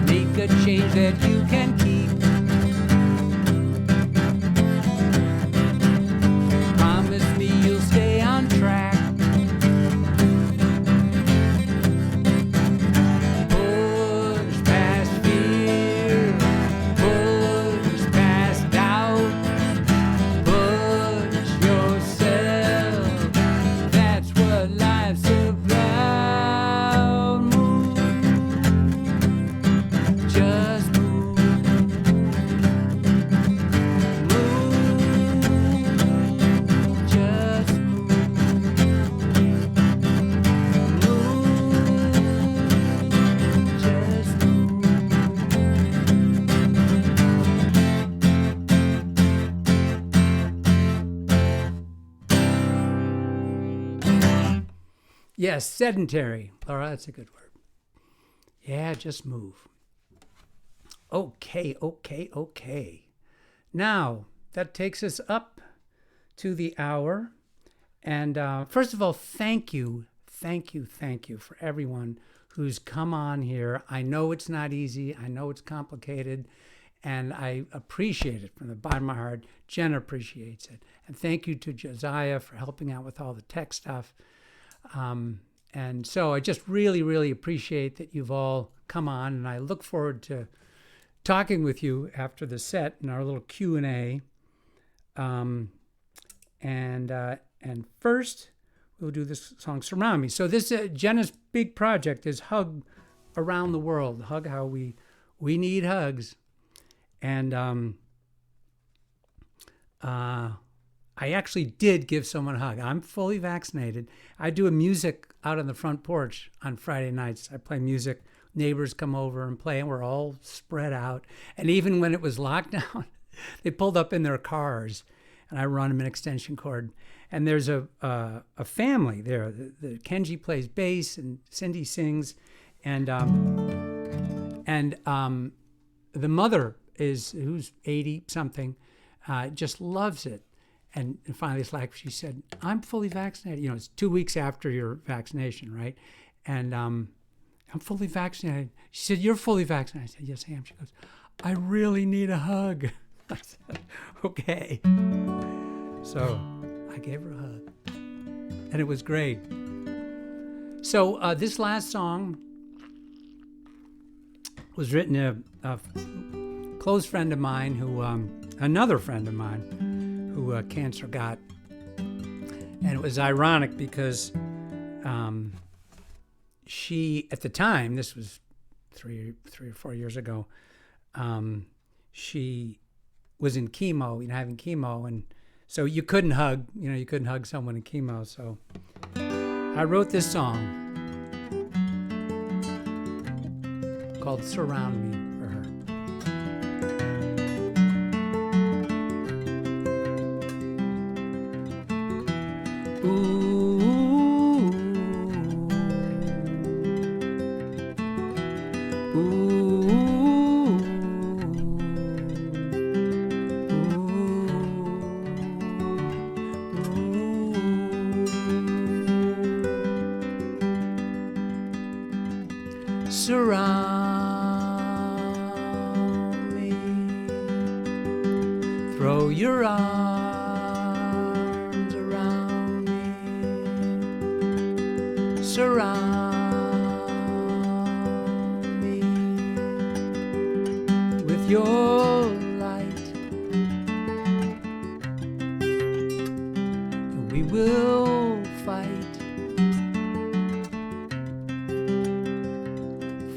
Make a change that you can keep. Promise me you'll stay on track. Push past fear, push past doubt, push yourself. That's what life's about. Move, just move. Move, just move. Move, just move. Yes, sedentary. Laura, that's a good word. Yeah, just move. Okay. Now, that takes us up to the hour. And first of all, thank you for everyone who's come on here. I know it's not easy. I know it's complicated. And I appreciate it from the bottom of my heart. Jen appreciates it. And thank you to Josiah for helping out with all the tech stuff. And so I just really appreciate that you've all come on, and I look forward to talking with you after the set in our little Q&A. And first, we'll do this song, Surround Me. So this Jenna's big project is Hug Around the World. Hug how we need hugs. And I actually did give someone a hug. I'm fully vaccinated. I do a music out on the front porch on Friday nights. I play music. Neighbors come over and play, and we're all spread out. And even when it was lockdown, they pulled up in their cars, and I run them an extension cord. And there's a family there. The Kenji plays bass, and Cindy sings, and the mother who's 80 something. just loves it. And finally, it's like she said, I'm fully vaccinated. You know, it's 2 weeks after your vaccination, right? And I'm fully vaccinated. She said, you're fully vaccinated. I said, yes, I am. She goes, I really need a hug. I said, okay. So I gave her a hug. And it was great. So this last song was written a close friend of mine who, another friend of mine who cancer got. And it was ironic because she, at the time, this was three or 4 years ago, she was in chemo, you know, having chemo. And so you couldn't hug someone in chemo. So I wrote this song called Surround Me for her. Ooh, ooh, surround me, throw your arms around me, surround me with your light, and we will fight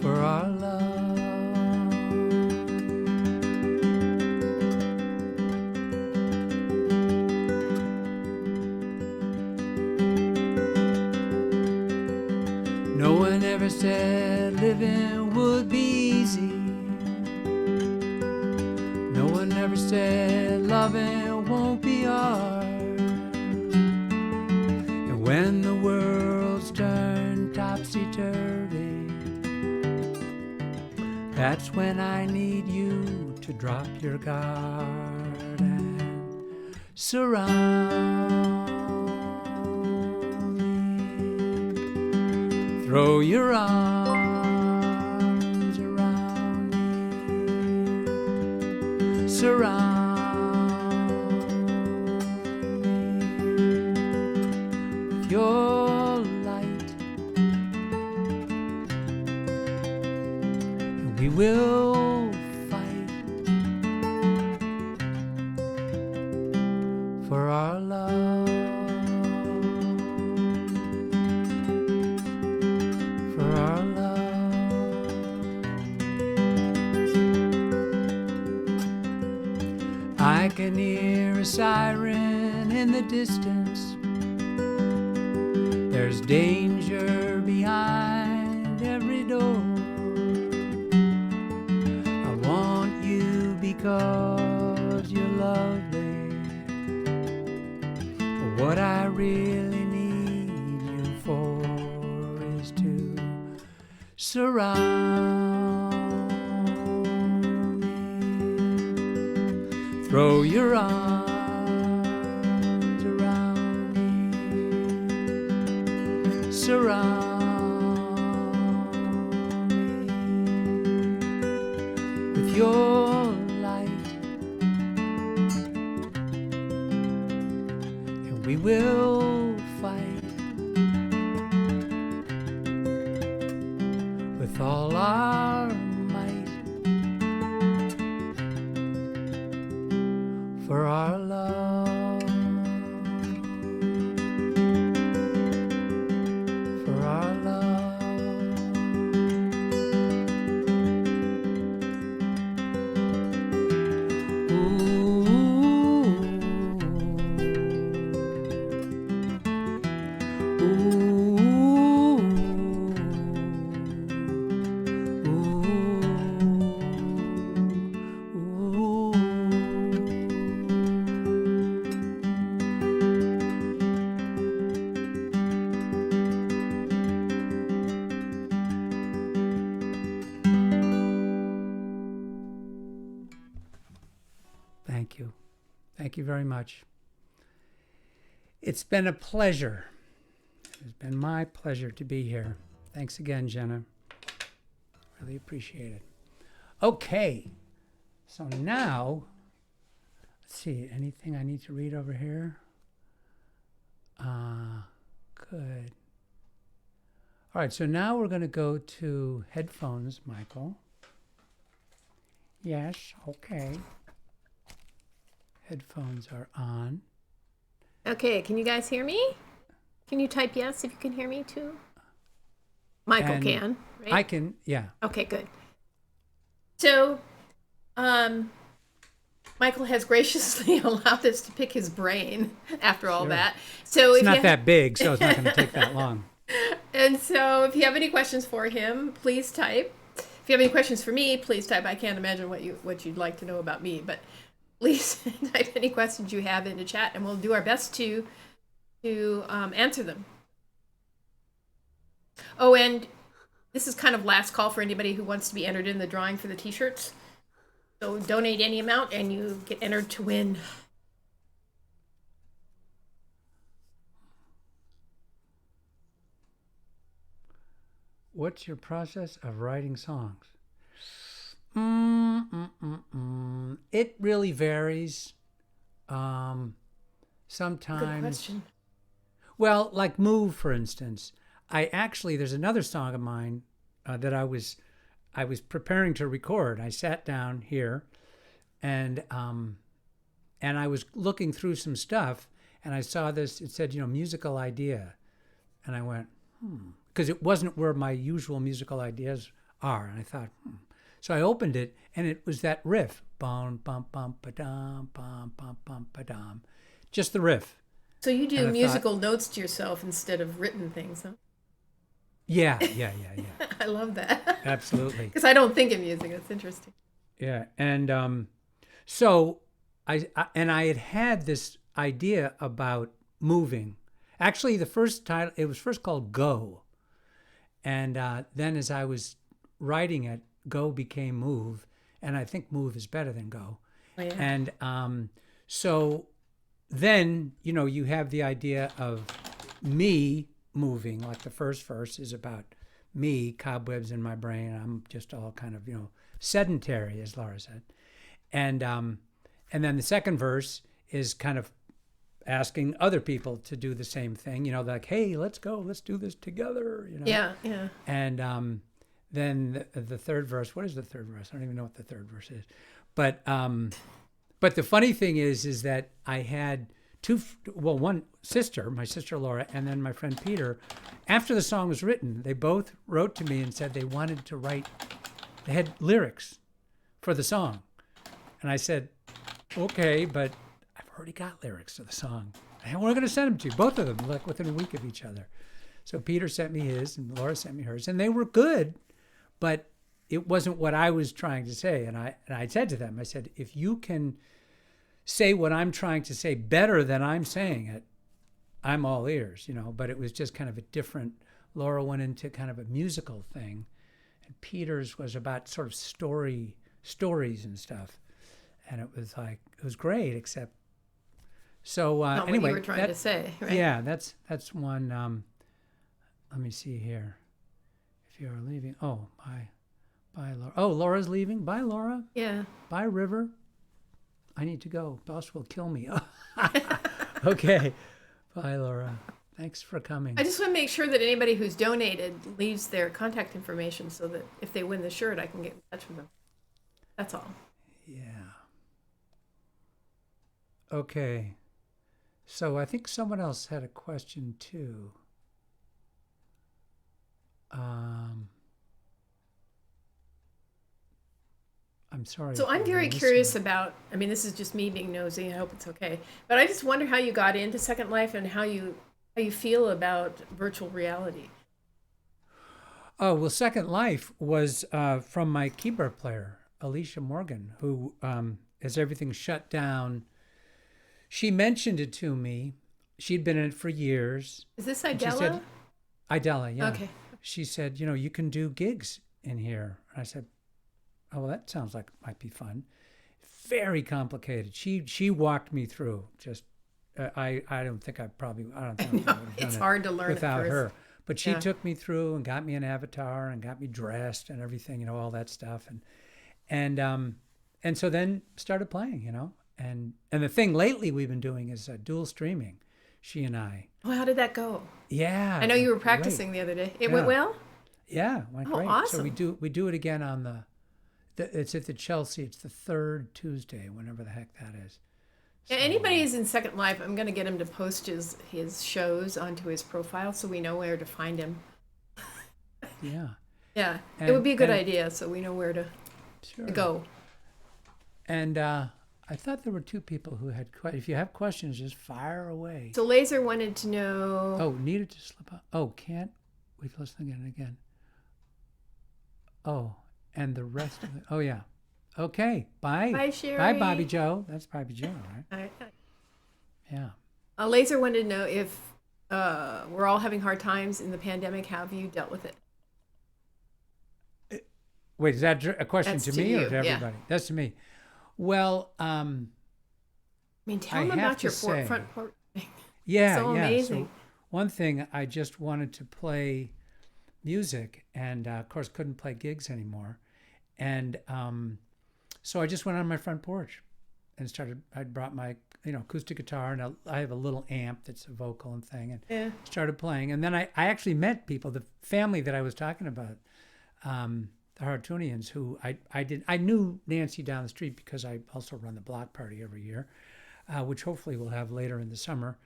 for our love. No one ever said living would be easy. No one ever said loving won't be hard. And when the world's turned topsy-turvy, that's when I need you to drop your guard and surround me. Throw your arms around me. Surround me with your light, and we will fight for our love, for our love. I can hear a siren in the distance. There's danger behind every door. I want you because you're lovely. But what I really need you for is to surround me. Throw your arms around me. Surround me with your light, and we will fight with all our might for our love, for our love. Thank you very much. It's been a pleasure. It's been my pleasure to be here. Thanks again, Jenna. Really appreciate it. Okay. So now, let's see, anything I need to read over here? Good. All right, so now we're going to go to headphones, Michael. Yes, okay. Headphones are on. Okay, can you guys hear me? Can you type yes if you can hear me too? Michael And can, right? I can, yeah. Okay, good. So, Michael has graciously allowed us to pick his brain after all Sure. that. So It's if not you that big, so it's not going to take that long. And so if you have any questions for him, please type. If you have any questions for me, please type. I can't imagine what you'd like to know about me, but please type any questions you have into chat, and we'll do our best to answer them. Oh, and this is kind of last call for anybody who wants to be entered in the drawing for the t-shirts. So donate any amount, and you get entered to win. What's your process of writing songs? It really varies. Good Sometimes, question. well, like Move, for instance. There's another song of mine that I was preparing to record. I sat down here, and I was looking through some stuff, and I saw this. It said, musical idea, and I went, because it wasn't where my usual musical ideas are, and I thought, So I opened it, and it was that riff, bum bum bum ba dum bum bum bum ba dum, just the riff. So you And I do thought- musical notes to yourself instead of written things, huh? Yeah. I love that. Absolutely. Because I don't think of music. That's interesting. Yeah, and so I had this idea about moving. Actually, the first title, it was first called Go, and then as I was writing it, Go became Move, and I think Move is better than Go. Oh, yeah. And so then you have the idea of me moving. Like the first verse is about me, cobwebs in my brain. I'm just all kind of sedentary, as Laura said, and then the second verse is kind of asking other people to do the same thing. Like, hey, let's go, let's do this together. Yeah. And then the third verse. What is the third verse? I don't even know what the third verse is. But the funny thing is that I had one sister, my sister Laura, and then my friend Peter. After the song was written, they both wrote to me and said they wanted to write. They had lyrics for the song, and I said, okay, but I've already got lyrics to the song. And we're going to send them to you, both of them, like within a week of each other. So Peter sent me his, and Laura sent me hers, and they were good, but it wasn't what I was trying to say. And I said to them, I said, if you can say what I'm trying to say better than I'm saying it, I'm all ears, But it was just kind of a different. Laura went into kind of a musical thing, and Peter's was about sort of stories and stuff. And it was great, except. So Not anyway, what you were trying to say, right? Yeah, that's one. Let me see here. If you're leaving, bye, Laura. Oh, Laura's leaving. Bye, Laura. Yeah. Bye, River. I need to go. Boss will kill me. Okay. Bye, Laura. Thanks for coming. I just want to make sure that anybody who's donated leaves their contact information so that if they win the shirt, I can get in touch with them. That's all. Yeah. Okay. So I think someone else had a question too. I'm sorry. So if I'm I very missed curious one. about, this is just me being nosy. I hope it's okay. But I just wonder how you got into Second Life and how you feel about virtual reality. Oh, well, Second Life was from my keyboard player, Alicia Morgan, who, as everything shut down, she mentioned it to me. She'd been in it for years. Is this And she Idella? said- Idella, yeah. Okay. She said, you can do gigs in here. And I said, oh, well, that sounds like it might be fun. very complicated. She walked me through. Just I don't think I don't think I would have done It's it hard to learn at without first. her. But she Yeah. took me through and got me an avatar and got me dressed and everything, all that stuff. And so then started playing, And the thing lately we've been doing is dual streaming, she and I. Oh, how did that go? Yeah. I know you were great. practicing the other day. It Yeah. went well? Yeah, went Oh, great. So we awesome. do it again on it's at the Chelsea. It's the third Tuesday, whenever the heck that is. Yeah, So, anybody who's in Second Life, I'm going to get him to post his shows onto his profile so we know where to find him. Yeah, Yeah, it And- would be a good and- idea so we know where to sure. go. And I thought there were two people who had if you have questions, just fire away. So Laser wanted to know. Oh, needed to slip out. Oh, can't wait. Listen again and again. Oh, and the rest of it. Oh, yeah. Okay. Bye. Bye, Sherry. Bye, Bobby Joe. That's Bobby Joe, right? Yeah. Laser wanted to know if we're all having hard times in the pandemic. How have you dealt with it? Wait, is that a question That's to to me or you, to yeah. everybody? That's to me. Well, I mean, tell I him have about to your say- front porch. yeah, So yeah. amazing. So one thing, I just wanted to play music, and of course couldn't play gigs anymore, and so I just went on my front porch and started. I brought my acoustic guitar, and I have a little amp that's a vocal and thing, and Yeah. started playing. And then I actually met people, the family that I was talking about, the Hartunians, who I knew Nancy down the street because I also run the block party every year, which hopefully we'll have later in the summer.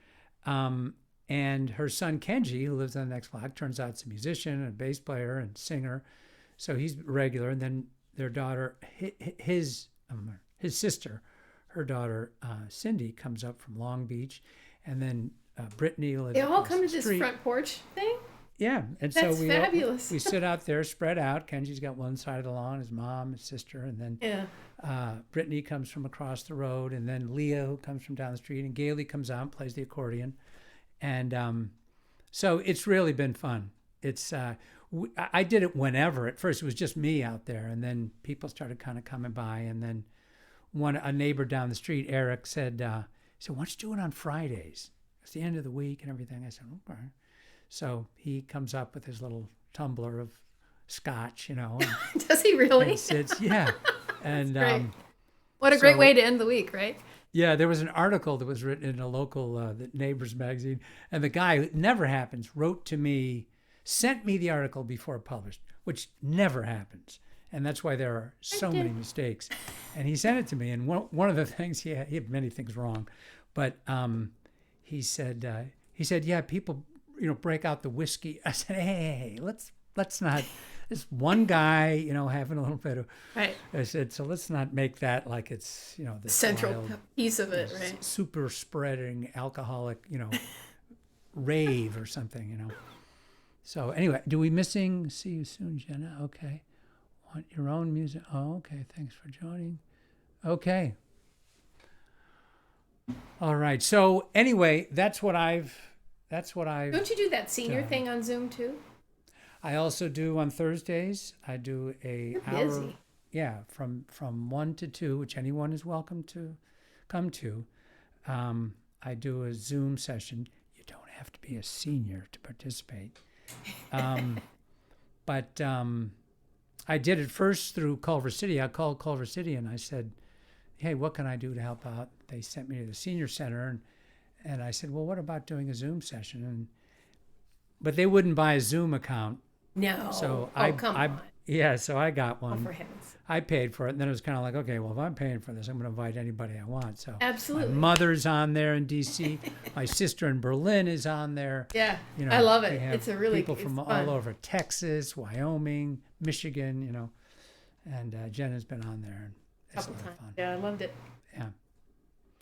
And her son Kenji, who lives on the next block, turns out is a musician and a bass player and singer, so he's regular. And then their daughter, his sister, her daughter Cindy, comes up from Long Beach, and then Brittany lives. They all across come to the this street. front porch thing? Yeah, and That's so fabulous. we sit out there, spread out. Kenji's got one side of the lawn, his mom, his sister, and then Yeah. Brittany comes from across the road, and then Leo comes from down the street, and Gailey comes out and plays the accordion, and so it's really been fun. It's I did it whenever. At first, it was just me out there, and then people started kind of coming by, and then a neighbor down the street, Eric, said, "Why don't you do it on Fridays? It's the end of the week and everything." I said, "Okay." So he comes up with his little tumbler of scotch, and Does he really? sits, yeah. And great. What a great so- way to end the week, right? yeah, there was an article that was written in a local the Neighbors magazine, and the guy, it never happens, wrote to me, sent me the article before it published, which never happens. And that's why there are so many mistakes. And he sent it to me, and one of the things, he had many things wrong, but he said, yeah, people break out the whiskey. I said, hey, let's not. This one guy, having a little bit of. Right. I said, so let's not make that like it's the Central wild, piece of it, right? super spreading alcoholic, rave or something, So anyway, do we missing? See you soon, Jenna. Okay. Want your own music? Oh, okay. Thanks for joining. Okay. All right. So anyway, that's what I've. Don't you do that senior thing on Zoom too? I also do on Thursdays. I do a You're hour. busy. Yeah, from 1 to 2, which anyone is welcome to come to. I do a Zoom session. You don't have to be a senior to participate. But I did it first through Culver City. I called Culver City and I said, hey, what can I do to help out? They sent me to the senior center, and I said, well, what about doing a Zoom session? But they wouldn't buy a Zoom account. No. So come on. Yeah, so I got Oh, one. for heaven's sake. I paid for it, and then it was kind of like, okay, well, if I'm paying for this, I'm going to invite anybody I want. So Absolutely. my mother's on there in D.C. My sister in Berlin is on there. Yeah. You I love we it. have It's a really people it's from fun. all over Texas, Wyoming, Michigan, and Jen has been on there, and it's Couple a lot times. of fun. Yeah, I loved it. Yeah.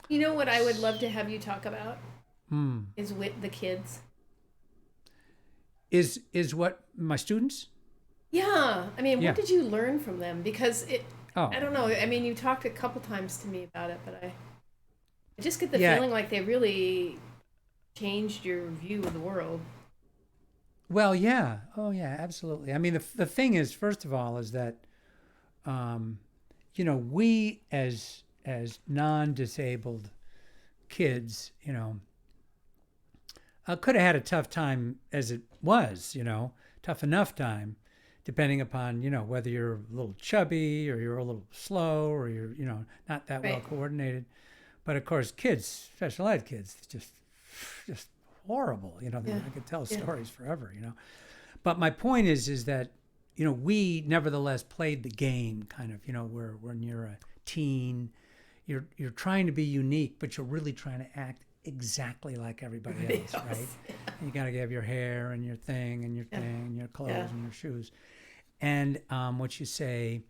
You know what I would love to have you talk about Hmm. is with the kids. Is what my students? Yeah. I mean, Yeah. what did you learn from them? Because Oh, I don't know. I mean, you talked a couple times to me about it, but I just get the Yeah. feeling like they really changed your view of the world. well, yeah. Oh, yeah, absolutely. I mean, the thing is, first of all, is that we as non-disabled kids, could have had a tough time as it was, tough enough time, depending upon, whether you're a little chubby or you're a little slow or you're, not that well Right. coordinated. But of course, kids, special ed kids, just horrible. Yeah. I could tell Yeah. stories forever. But my point is that we nevertheless played the game, kind of. Where when you're a teen, you're trying to be unique, but you're really trying to act exactly like everybody else, right? And you got to have your hair and your thing and your thing and your clothes Yeah. and your shoes, and what you say.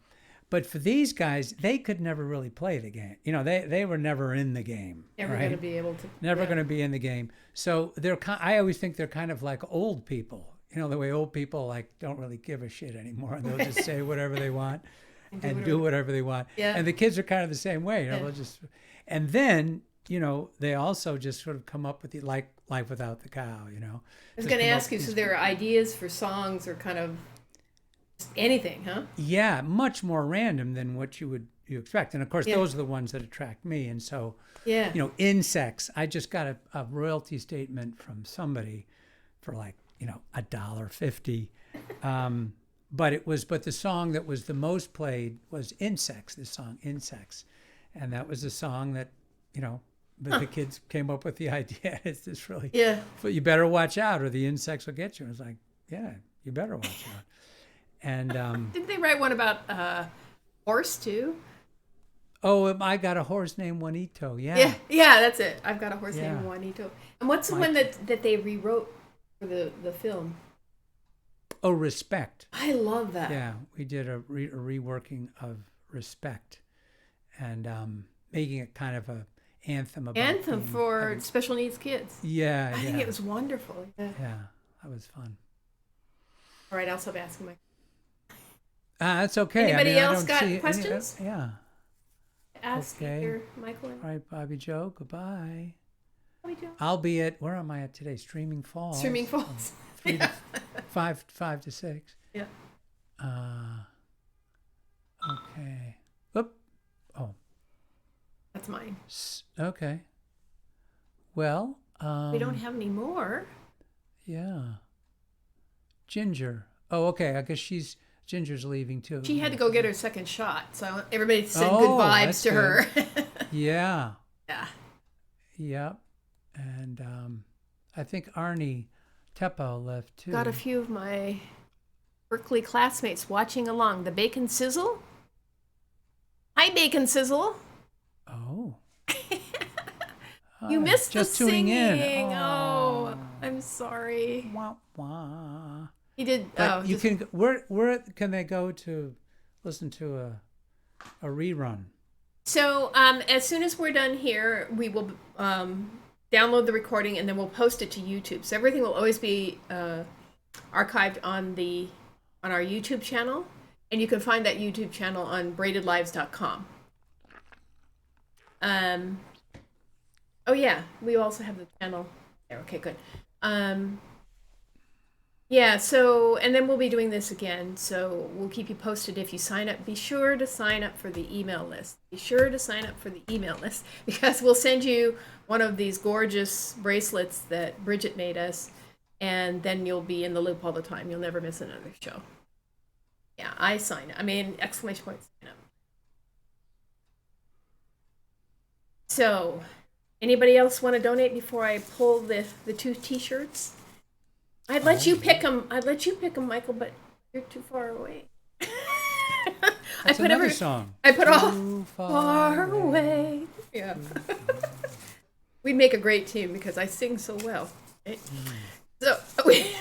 But for these guys, they could never really play the game. They were never in the game. Never right? going to be able to. Never yeah. going to be in the game. So I always think they're kind of like old people. The way old people don't really give a shit anymore, and they'll just say whatever they want and do whatever they want. Yeah. And the kids are kind of the same way. Yeah. They'll just, and then they also just sort of come up with the Life Without the Cow. I was going to ask you, so there are ideas for songs or kind of just anything, huh? Yeah, much more random than what you expect. And of course, Yeah. those are the ones that attract me. And so, Yeah. insects. I just got a royalty statement from somebody for $1.50. But the song that was the most played was Insects, this song, Insects. And that was a song that, the kids came up with the idea. It's just really, Yeah. but you better watch out or the insects will get you. It's like, yeah, you better watch out. And, Didn't they write one about horse too? I got a horse named Juanito. Yeah, that's it. I've got a horse Yeah. named Juanito. And what's the one that they rewrote for the film? Oh, Respect. I love that. Yeah, we did a reworking of Respect, and making it kind of a anthem about Anthem being- for special needs kids. Yeah, I think it was wonderful. Yeah. Yeah, that was fun. All right, I'll stop asking my That's okay. Anybody I else don't got see questions? Yeah. ask Okay. either Michael and All right, Bobby Joe. Goodbye. how we do. I'll be at where am I at today? Streaming Falls. Streaming Falls. 3 to 5 to 6. Yeah. Okay. Oop. Oh. That's mine. Okay. Well. We don't have any more. Yeah. Ginger. Oh, okay. I guess Ginger's leaving too. She had to go get her second shot, so I want everybody to send Oh, good vibes that's to her. Yeah. Yeah. Yep. And I think Arnie Teppo left too. Got a few of my Berkeley classmates watching along. The Bacon Sizzle. Hi, Bacon Sizzle. Oh. You missed just the tuning singing. in. Oh, I'm sorry. Wah, wah. He did. But you just- can. Where can they go to listen to a rerun? So as soon as we're done here, we will download the recording and then we'll post it to YouTube. So everything will always be archived on our YouTube channel, and you can find that YouTube channel on braidedlives.com. Oh yeah, we also have the channel there. Okay, good. Yeah, so, and then we'll be doing this again, so we'll keep you posted if you sign up. Be sure to sign up for the email list. Be sure to sign up for the email list, because we'll send you one of these gorgeous bracelets that Bridget made us, and then you'll be in the loop all the time. You'll never miss another show. Yeah, exclamation point, sign up. So, anybody else want to donate before I pull the 2 t-shirts? I'd let you pick them. Michael, but you're too far away. That's another song. I put all Too far away. Yeah. We'd make a great team because I sing so well. Right? So we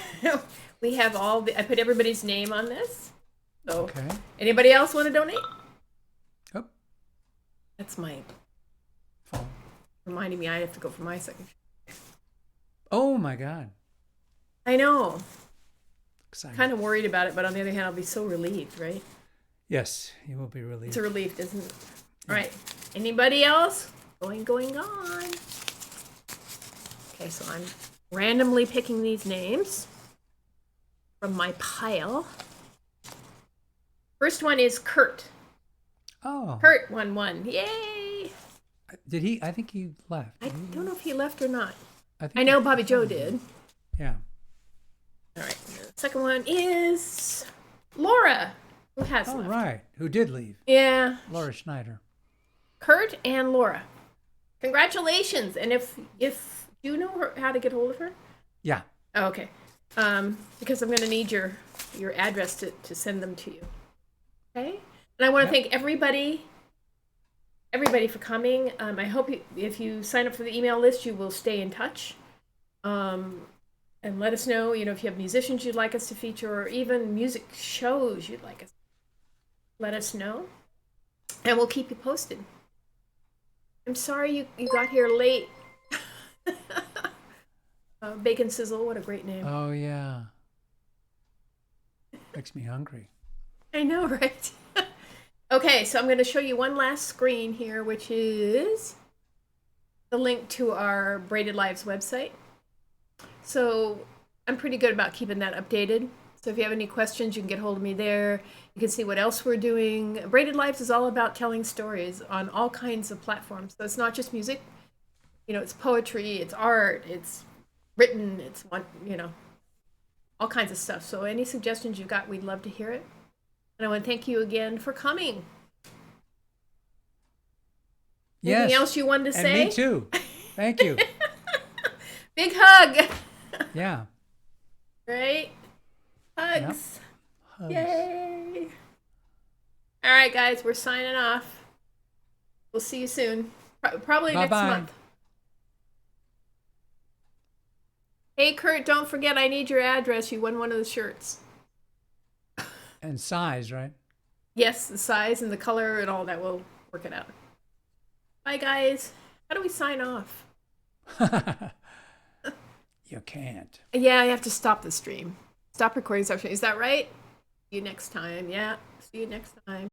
have I put everybody's name on this. So Okay. anybody else want to donate? Oh. That's my Phone. reminding me I have to go for my second. Oh my God. I know. Exciting. Kind of worried about it, but on the other hand, I'll be so relieved, right? Yes, you will be relieved. It's a relief, isn't it? All right. Anybody else? Going on. Okay, so I'm randomly picking these names from my pile. First one is Kurt. Oh, Kurt won one. Yay! did he? I think he left. I don't know if he left or not. think I know he- Bobby Joe did. Yeah. All right. The second one is Laura, who has Oh, left. right. Who did leave? Yeah, Laura Schneider. Kurt and Laura. Congratulations! And if you know her, how to get hold of her, Yeah. oh, okay. Because I'm going to need your address to send them to you. Okay. And I want to Yep. thank everybody for coming. I hope if you sign up for the email list, you will stay in touch. And let us know, if you have musicians you'd like us to feature or even music shows you'd like us. Let us know. And we'll keep you posted. I'm sorry you got here late. Bacon Sizzle, what a great name. Oh, yeah. Makes me hungry. I know, right? Okay, so I'm going to show you one last screen here, which is the link to our Braided Lives website. So I'm pretty good about keeping that updated. So if you have any questions, you can get hold of me there. You can see what else we're doing. Braided Lives is all about telling stories on all kinds of platforms. So it's not just music. It's poetry, it's art, it's written, it's all kinds of stuff. So any suggestions you got, we'd love to hear it. And I want to thank you again for coming. Yes. Anything else you wanted to And say? me too. Thank you. Big hug. Yeah. Right? Hugs. Hugs. Yay. All right, guys, we're signing off. We'll see you soon. Probably next Bye-bye. month. Hey, Kurt, don't forget I need your address. You won one of the shirts. And size, right? Yes, the size and the color and all that. We'll work it out. Bye, guys. How do we sign off? You can't. Yeah, I have to stop the stream. Stop recording. Stop stream. Is that right? See you next time. Yeah. See you next time.